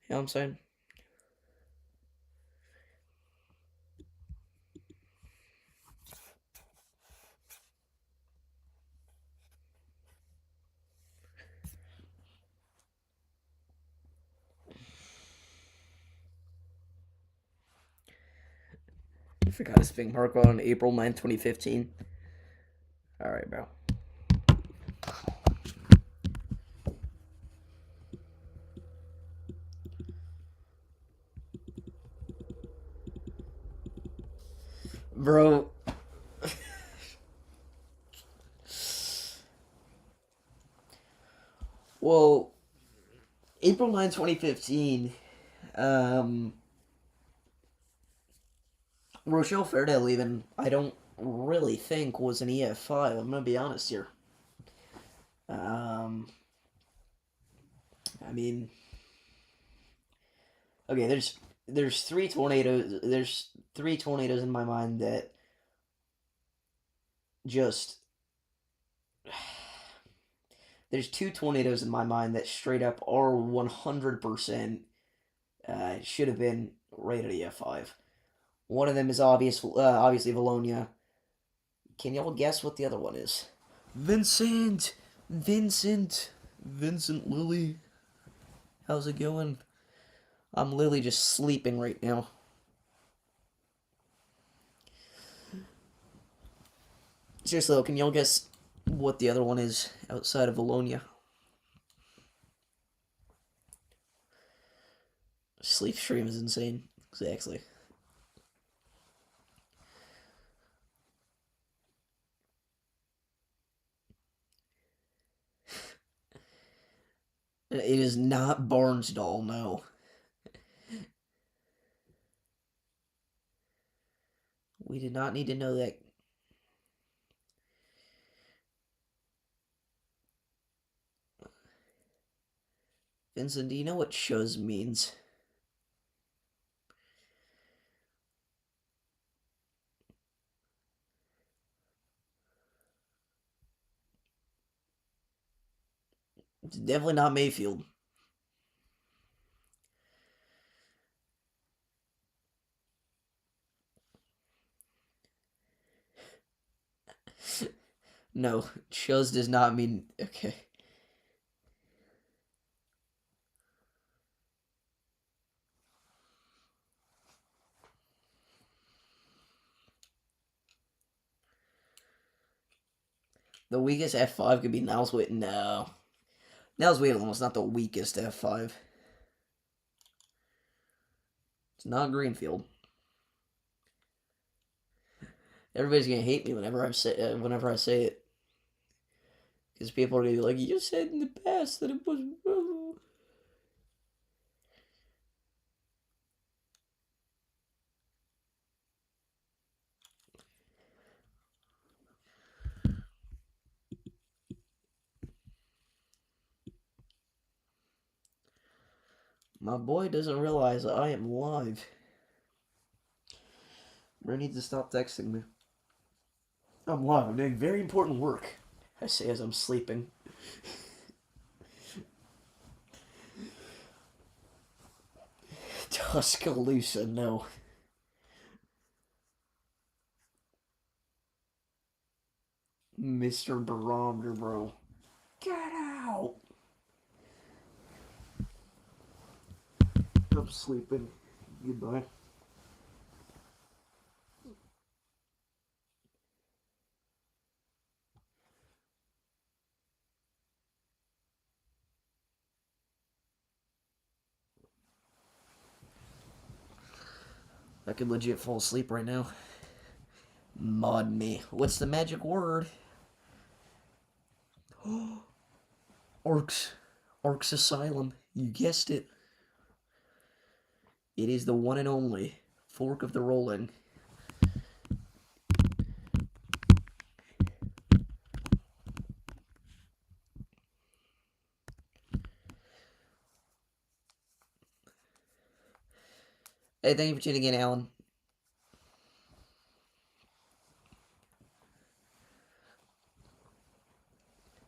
You know what I'm saying? I forgot his thing mark on April 9th, 2015. Alright, bro. Bro. Well, April 9th, 2015. Um, Rochelle Fairdale even, I don't really think was an EF5. I'm going to be honest here. Um, I mean, okay, there's three tornadoes. There's three tornadoes in my mind that just there's two tornadoes in my mind that straight up are 100% should have been rated EF5. One of them is obviously Valonia. Can y'all guess what the other one is? Vincent! Vincent! Vincent Lilly. How's it going? I'm literally just sleeping right now. Seriously though, can y'all guess what the other one is outside of Valonia? Sleep stream is insane. Exactly. It is not Barnsdall, no. We did not need to know that. Vincent, do you know what Shuz means? It's definitely not Mayfield. No, Shuz does not mean... Okay. The weakest F5 could be Niles Wheaton. No. Niles Wheaton was not the weakest F5. It's not Greenfield. Everybody's gonna hate me whenever I say it, because people are gonna be like, "You said in the past that it was." My boy doesn't realize that I am live. Ray needs to stop texting me. I'm live. I'm doing very important work. I say as I'm sleeping. Tuscaloosa, no. Mr. Barometer, bro. Get out! I'm sleeping. Goodbye. I could legit fall asleep right now. Mod me. What's the magic word? Orcs. Orcs Asylum. You guessed it. It is the one and only Fork of the Rolling. Hey, thank you for tuning in, Alan.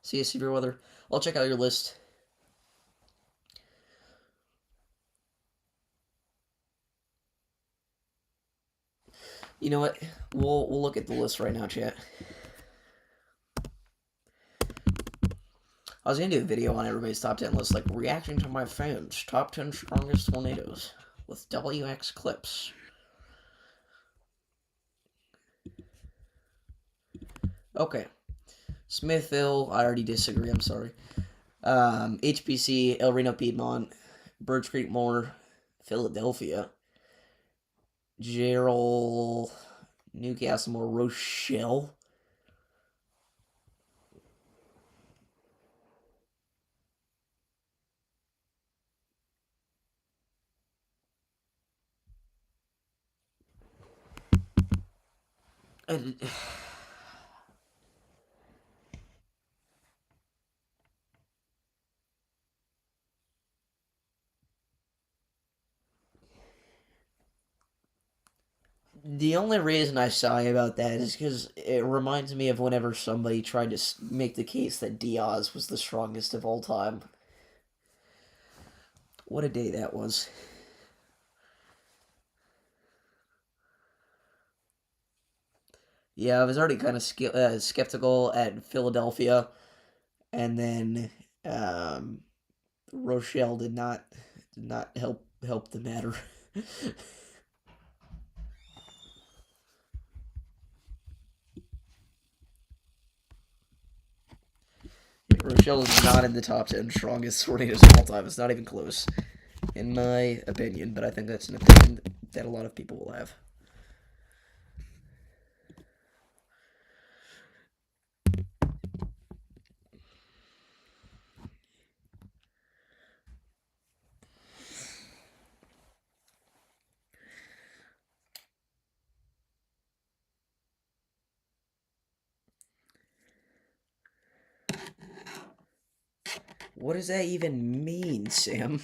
See you, severe weather. I'll check out your list. You know what? We'll look at the list right now, chat. I was gonna do a video on everybody's top 10 list, like reacting to my fans' top 10 strongest tornadoes with WX clips. Okay. Smithville, I already disagree, I'm sorry. HBC, El Reno Piedmont, Birch Creek Moore, Philadelphia, Gerald, Newcastle Moore, Rochelle. And the only reason I sigh about that is because it reminds me of whenever somebody tried to make the case that Diaz was the strongest of all time. What a day that was. Yeah, I was already kind of skeptical at Philadelphia, and then um, Rochelle did not help the matter. Rochelle is not in the top 10 strongest tornadoes of all time. It's not even close, in my opinion, but I think that's an opinion that a lot of people will have. What does that even mean, Sam?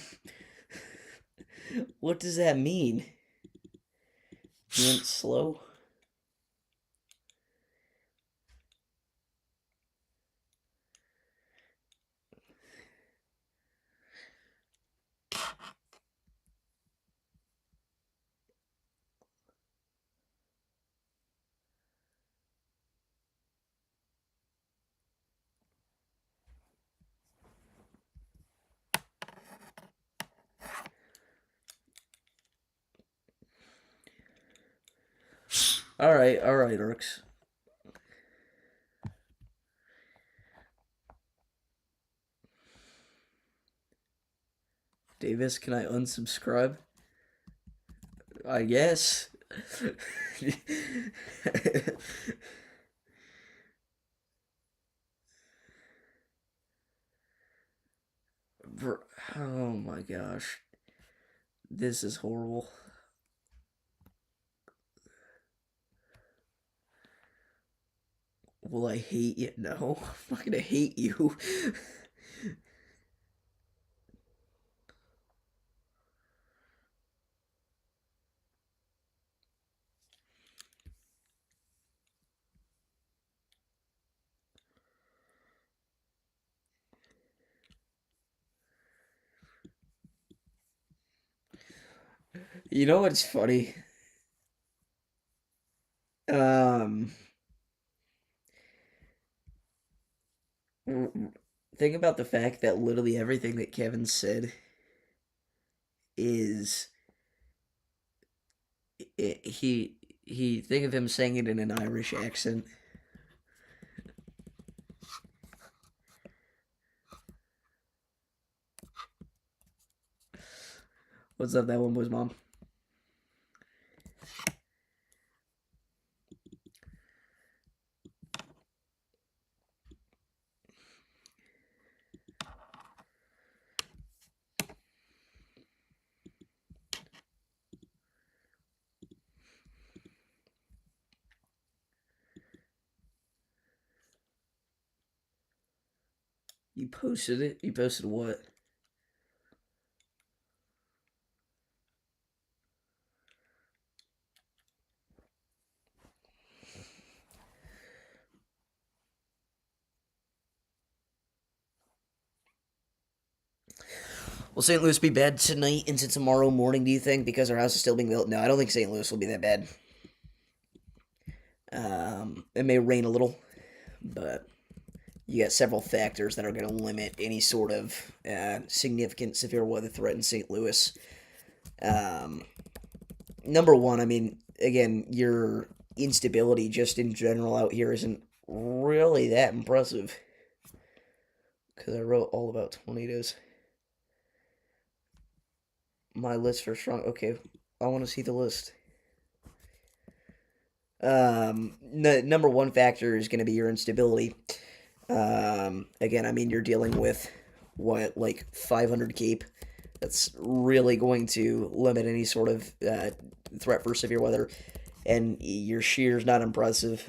What does that mean? You went slow? Alright, Urks. Davis, can I unsubscribe? I guess. Oh my gosh. This is horrible. Will I hate you? No, I'm not gonna hate you. You know what's funny? Um, think about the fact that literally everything that Kevin said is he think of him saying it in an Irish accent. What's up, that one boy's mom? You posted it? You posted what? Will St. Louis be bad tonight into tomorrow morning, do you think, because our house is still being built? No, I don't think St. Louis will be that bad. It may rain a little, but you got several factors that are going to limit any sort of significant severe weather threat in St. Louis. Um, Number one, I mean, again, your instability just in general out here isn't really that impressive. Because I wrote all about tornadoes. My list for strong. Okay, I want to see the list. Number one factor is going to be your instability. Again, I mean, you're dealing with what, like 500 cape. That's really going to limit any sort of threat for severe weather. and your shear's not impressive.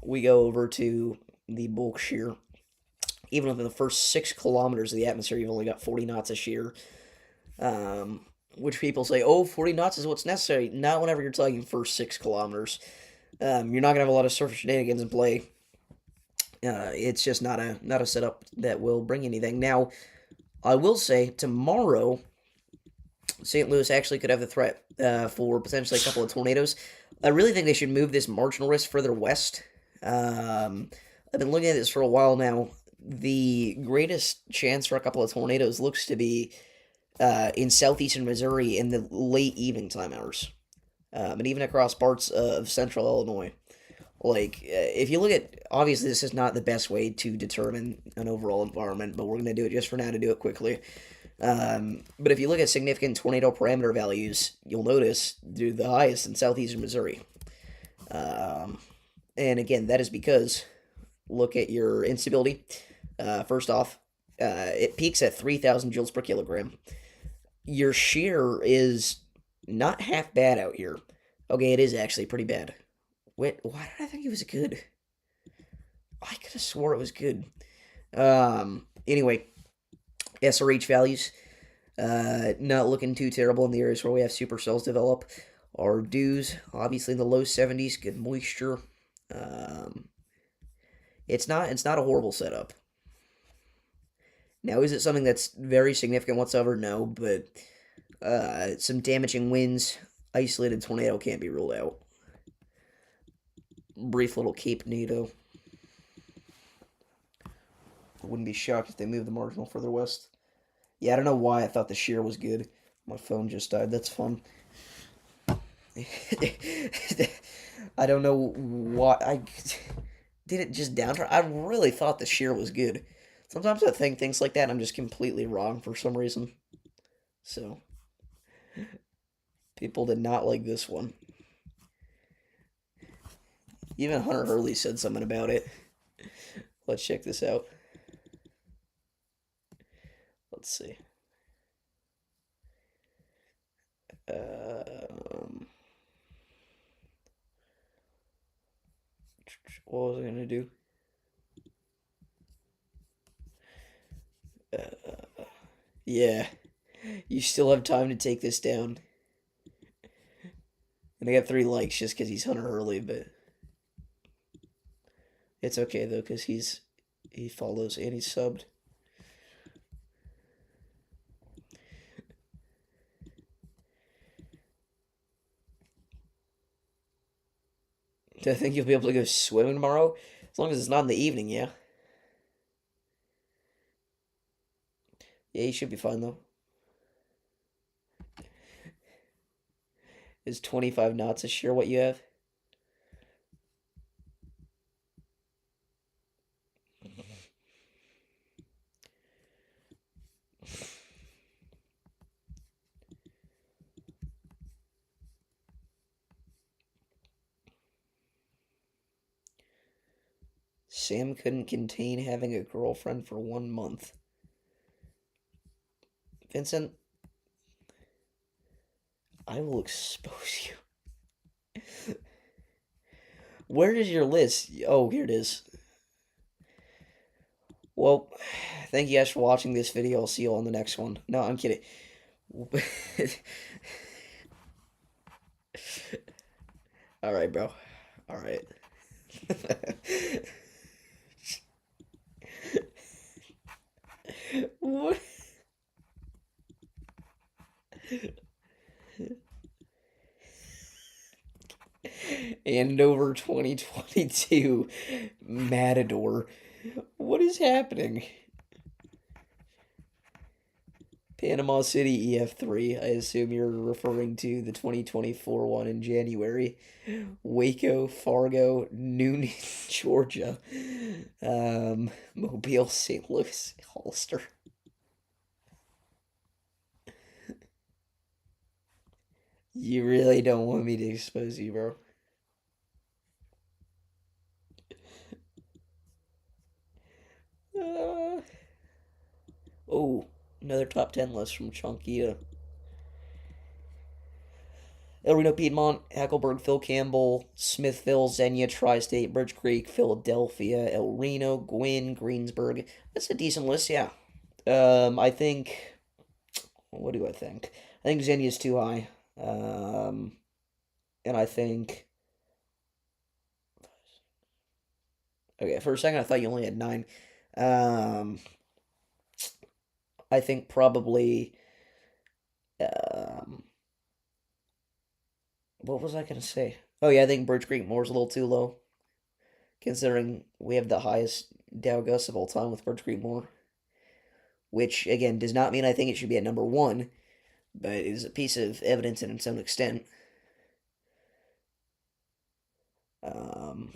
We go over to the bulk shear. Even within the first 6 kilometers of the atmosphere, you've only got 40 knots of shear. Which people say, oh, 40 knots is what's necessary. Not whenever you're talking first 6 kilometers. You're not gonna have a lot of surface shenanigans in play. It's just not a setup that will bring anything. Now, I will say tomorrow, St. Louis actually could have the threat for potentially a couple of tornadoes. I really think they should move this marginal risk further west. I've been looking at this for a while now. The greatest chance for a couple of tornadoes looks to be in southeastern Missouri in the late evening time hours, and even across parts of central Illinois. Like, if you look at, obviously, this is not the best way to determine an overall environment, but we're going to do it just for now to do it quickly. But if you look at significant tornado parameter values, you'll notice they're the highest in southeastern Missouri. And again, that is because look at your instability. First off, it peaks at 3,000 joules per kilogram. Your shear is not half bad out here. Okay, it is actually pretty bad. Wait, why did I think it was good? I could have swore it was good. Anyway, SRH values, not looking too terrible in the areas where we have supercells develop. Our dews, obviously in the low 70s, good moisture. It's not a horrible setup. Now, is it something that's very significant whatsoever? No, but some damaging winds, isolated tornado can't be ruled out. Brief little Cape NATO. I wouldn't be shocked if they moved the marginal further west. Yeah, I don't know why I thought the shear was good. My phone just died. That's fun. I don't know why I did it just down. I really thought the shear was good. Sometimes I think things like that and I'm just completely wrong for some reason. So, people did not like this one. Even Hunter Hurley said something about it. Let's check this out. Let's see. What was I going to do? Yeah. You still have time to take this down. And I got 3 likes just because he's Hunter Hurley, but it's okay though because he follows and he's subbed. Do I think you'll be able to go swimming tomorrow? As long as it's not in the evening, yeah. Yeah, you should be fine though. Is 25 knots a shear what you have? Sam couldn't contain having a girlfriend for 1 month. Vincent, I will expose you. Where is your list? Oh, here it is. Well, thank you guys for watching this video. I'll see you on the next one. No, I'm kidding. Alright, bro. Alright. What? Andover 2022 Matador. What is happening? Panama City EF3. I assume you're referring to the 2024 one in January. Waco, Fargo, Noonan, Georgia. Mobile, St. Louis, Hollister. You really don't want me to expose you, bro. Oh, another top 10 list from Chunkita. El Reno, Piedmont, Hackleburg, Phil Campbell, Smithville, Xenia, Tri-State, Birch Creek, Philadelphia, El Reno, Gwynn, Greensburg. That's a decent list, yeah. I think. What do I think? I think Xenia's too high. And I think. Okay, for a second I thought you only had nine. Um, I think probably. Um, what was I gonna say? Oh yeah, I think Birch Creek Moore's a little too low, considering we have the highest Dow Gus of all time with Birch Creek Moore. Which again does not mean I think it should be at number one, but it is a piece of evidence in its own extent. Um,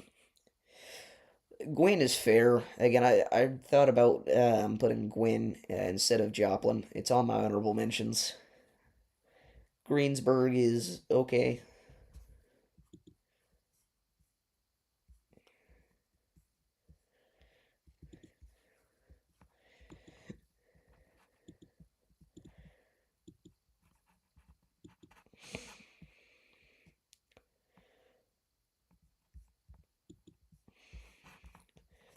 Gwyn is fair. Again, I thought about putting Gwyn instead of Joplin. It's on my honorable mentions. Greensburg is okay.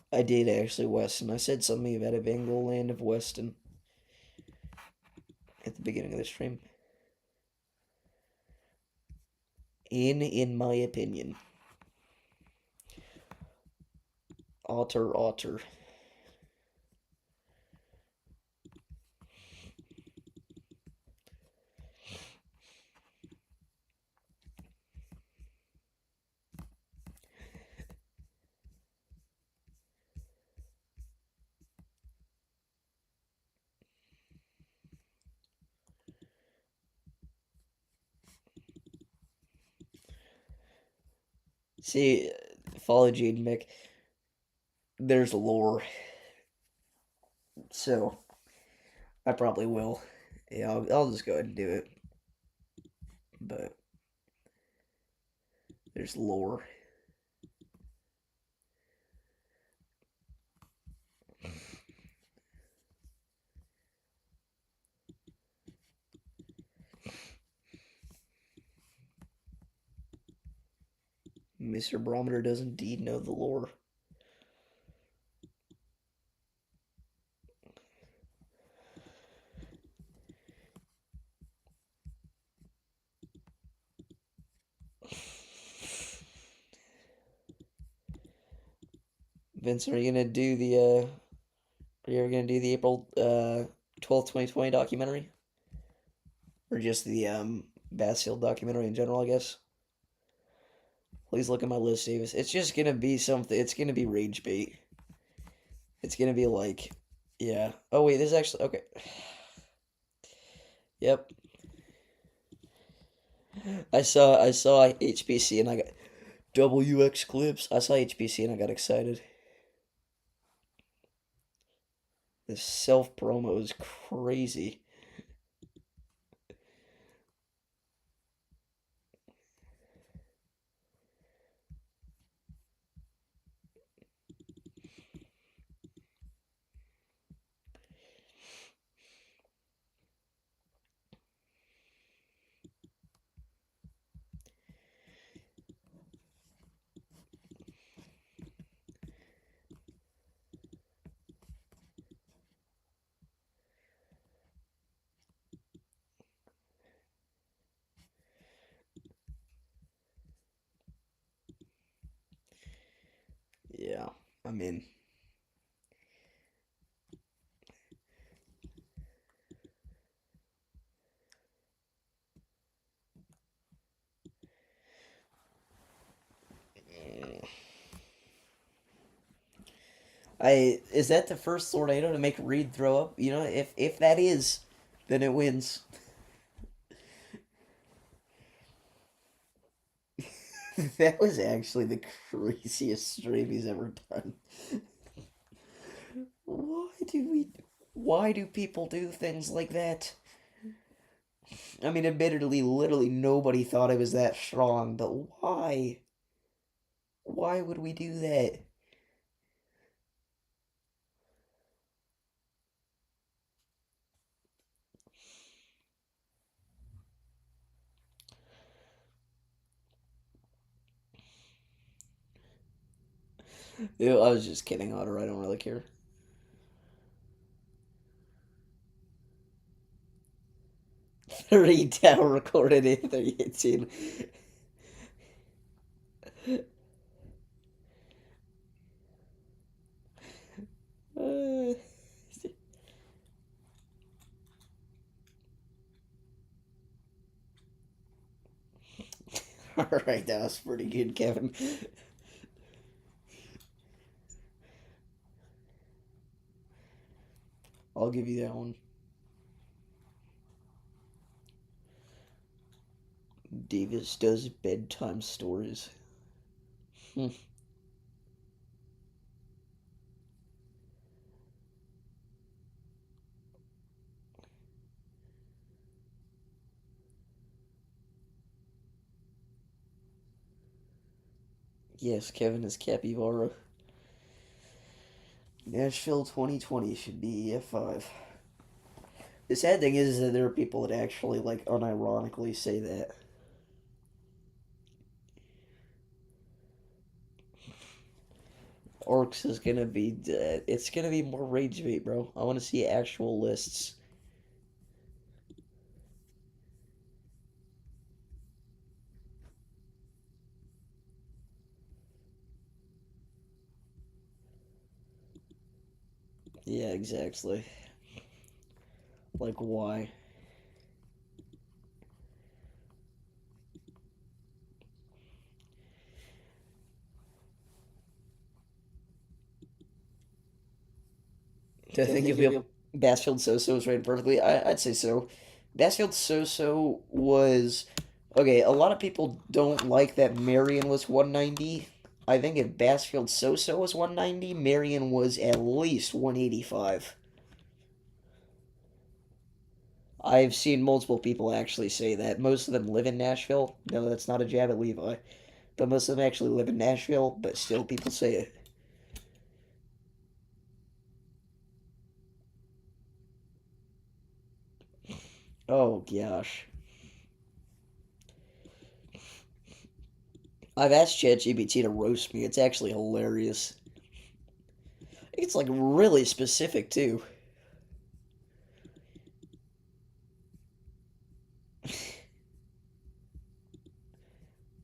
I did actually, Weston. I said something about a Bengal land of Weston at the beginning of the stream. In my opinion, otter. See, follow Jaden Mick. There's lore, so I probably will. Yeah, I'll just go ahead and do it. But there's lore. Mr. Barometer does indeed know the lore. Vince, are you gonna do the are you ever gonna do the April 12th, 2020 documentary? Or just the Bassfield documentary in general, I guess? Please look at my list, Davis. It's just gonna be something. It's gonna be rage bait. It's gonna be like, yeah. Oh wait, this is actually okay. Yep. I saw HPC and I got WX clips. I saw HPC and I got excited. This self promo is crazy. Yeah, I mean, I is that the first tornado to make Reed throw up? You know, if that is, then it wins. That was actually the craziest stream he's ever done. Why do we? Why do people do things like that? I mean, admittedly, literally nobody thought it was that strong, but why? Why would we do that? Ew, I was just kidding, Otter. I don't really care. Three down recorded in 318. Uh, Alright, that was pretty good, Kevin. I'll give you that one. Davis does bedtime stories. Hmm. Yes, Kevin is Capybara. Nashville 2020 should be F5. The sad thing is that there are people that actually, like, unironically say that. Orcs is gonna be, it's gonna be more rage bait, bro. I want to see actual lists. Yeah, exactly. Like, why? Do I think you'll be able... Bassfield So-So is rated perfectly? I'd say so. Bassfield So-So was... Okay, a lot of people don't like that Marion was 190. I think if Bassfield So-So was 190, Marion was at least 185. I've seen multiple people actually say that. Most of them live in Nashville. No, that's not a jab at Levi. But most of them actually live in Nashville, but still people say it. Oh, gosh. I've asked ChatGPT to roast me. It's actually hilarious. It's like really specific too.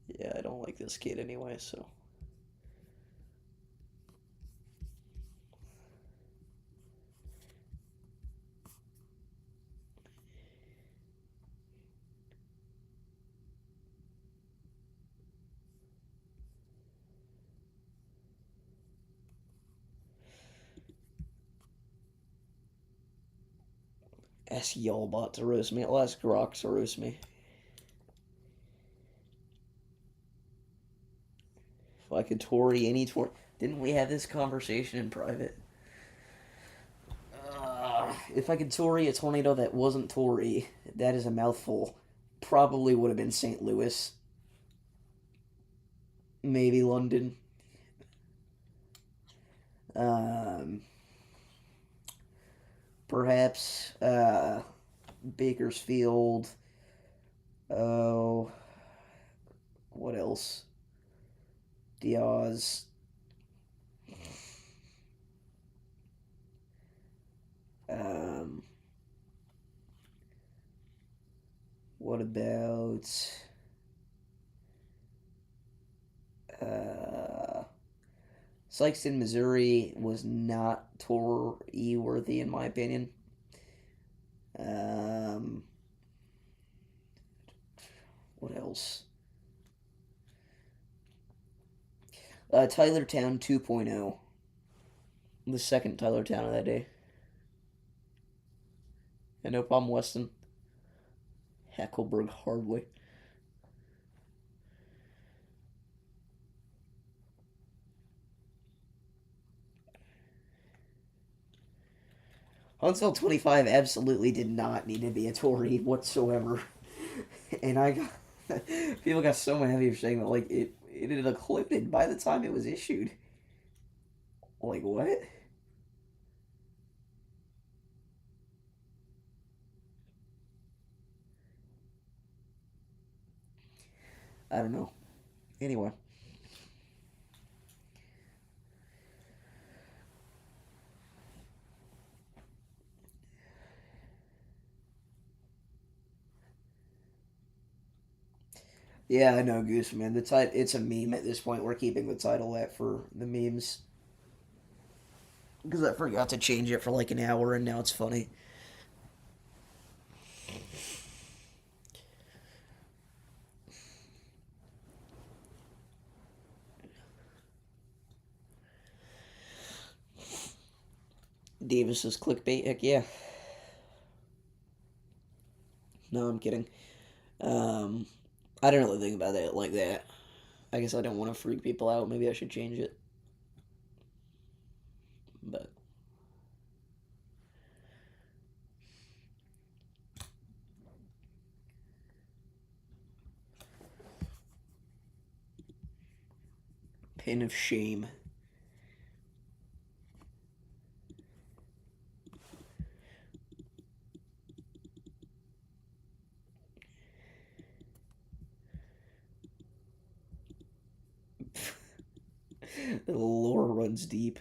Yeah, I don't like this kid anyway, so. Ask Y'allbot to roast me. I'll ask Grok to roast me. If I could Tory any Tory. Didn't we have this conversation in private? If I could Tory a tornado that wasn't Tory, that is a mouthful. Probably would have been St. Louis. Maybe London. Um, perhaps Bakersfield. Oh, what else? Diaz. Um, what about uh, Sykeston, Missouri was not Tory worthy in my opinion. Um, what else? Tylertown 2.0. The second Tylertown of that day. And no problem, Weston. Hackleberg hardly. Huntsville 25 absolutely did not need to be a Tory whatsoever. And I got people got so mad for saying that like it had included by the time it was issued. Like what? I don't know. Anyway, Yeah, I know, Goose, man. It's a meme at this point. We're keeping the title at for the memes because I forgot to change it for like an hour, and now it's funny. Davis's clickbait. Heck yeah. No, I'm kidding. Um, I don't really think about it like that. I guess I don't want to freak people out. Maybe I should change it. But pin of shame. The lore runs deep.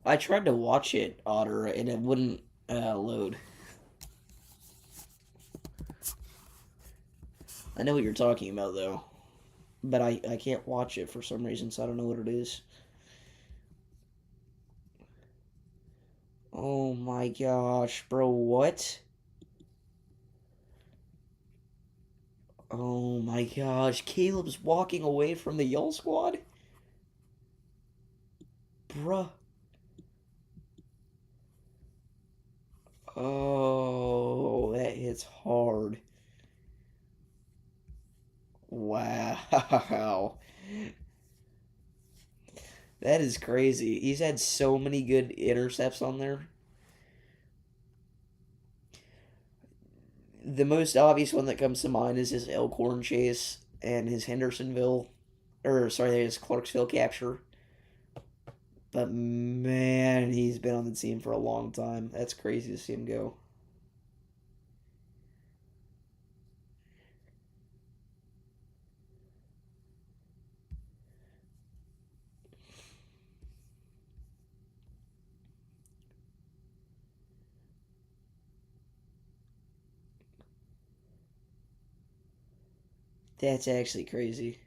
I tried to watch it, Otter, and it wouldn't load. I know what you're talking about, though. But I can't watch it for some reason, so I don't know what it is. Oh my gosh, bro, what? Oh my gosh, Caleb's walking away from the Yell Squad? Bruh. Oh, that hits hard. Wow. That is crazy. He's had so many good intercepts on there. The most obvious one that comes to mind is his Elkhorn chase and his Hendersonville, or sorry, his Clarksville capture. But man, he's been on the team for a long time. That's crazy to see him go. That's actually crazy.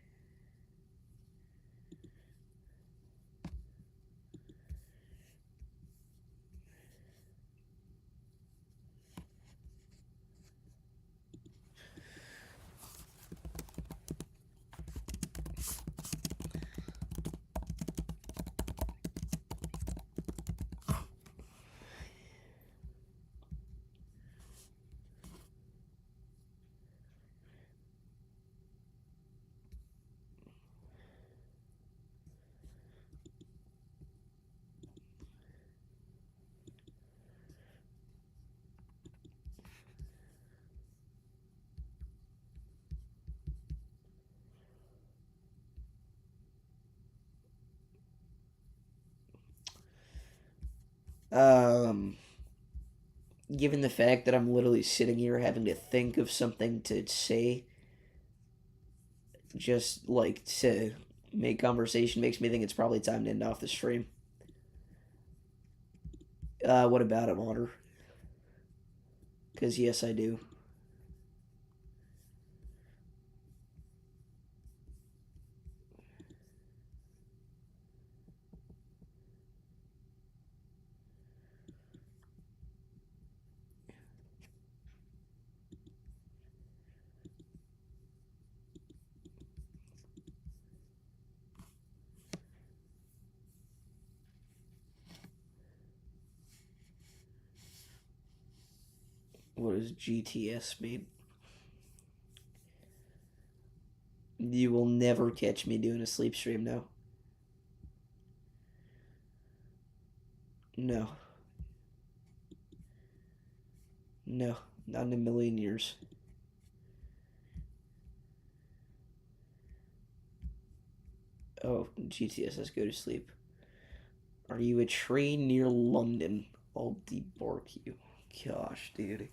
Um, Given the fact that I'm literally sitting here having to think of something to say, just like to make conversation makes me think it's probably time to end off the stream. What about it, Otter? Because yes, I do. What does GTS mean? You will never catch me doing a sleep stream now. No. No. Not in a million years. Oh, GTS, let's go to sleep. Are you a train near London? I'll debark you. Gosh, dude.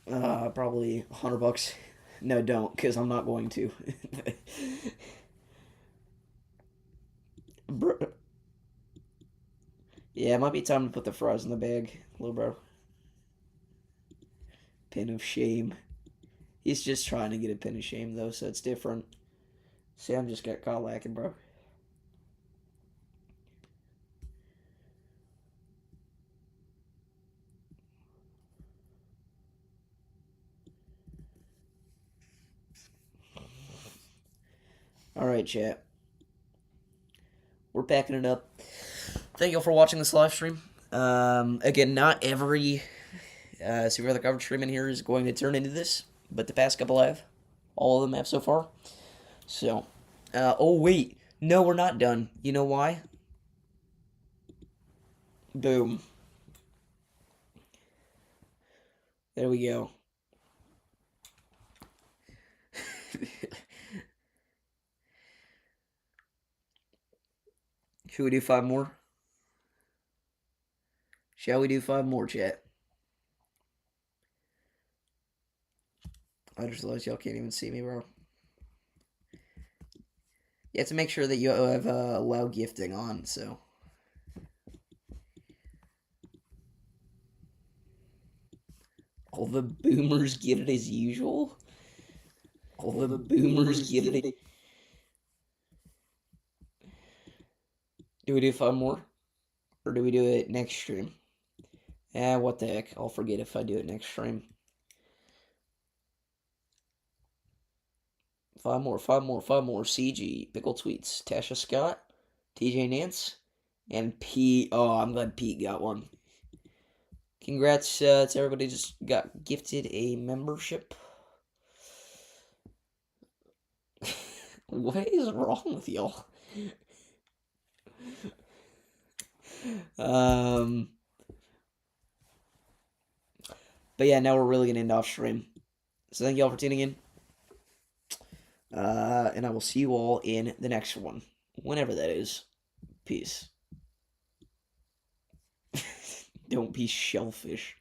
Probably $100. No, don't, because I'm not going to. Bro. Yeah, it might be time to put the fries in the bag, little bro. Pin of shame. He's just trying to get a pin of shame, though, so it's different. Sam just got caught lacking, bro. Alright, chat. We're packing it up. Thank you all for watching this live stream. Again, not every Super Weather coverage stream in here is going to turn into this, but the past couple have. All of them have so far. So, oh wait. No, we're not done. You know why? Boom. There we go. Should we do 5 more? Shall we do 5 more, chat? I just realized y'all can't even see me, bro. You have to make sure that you have allow gifting on, so. All the boomers get it as usual? All the boomers get it. Do we do 5 more? Or do we do it next stream? What the heck. I'll forget if I do it next stream. 5 more, 5 more, 5 more. CG, Pickle Tweets, Tasha Scott, TJ Nance, and Pete. Oh, I'm glad Pete got one. Congrats to everybody just got gifted a membership. What is wrong with y'all? But yeah, now we're really gonna end off stream. So thank y'all for tuning in. And I will see you all in the next one. Whenever that is. Peace. Don't be shellfish.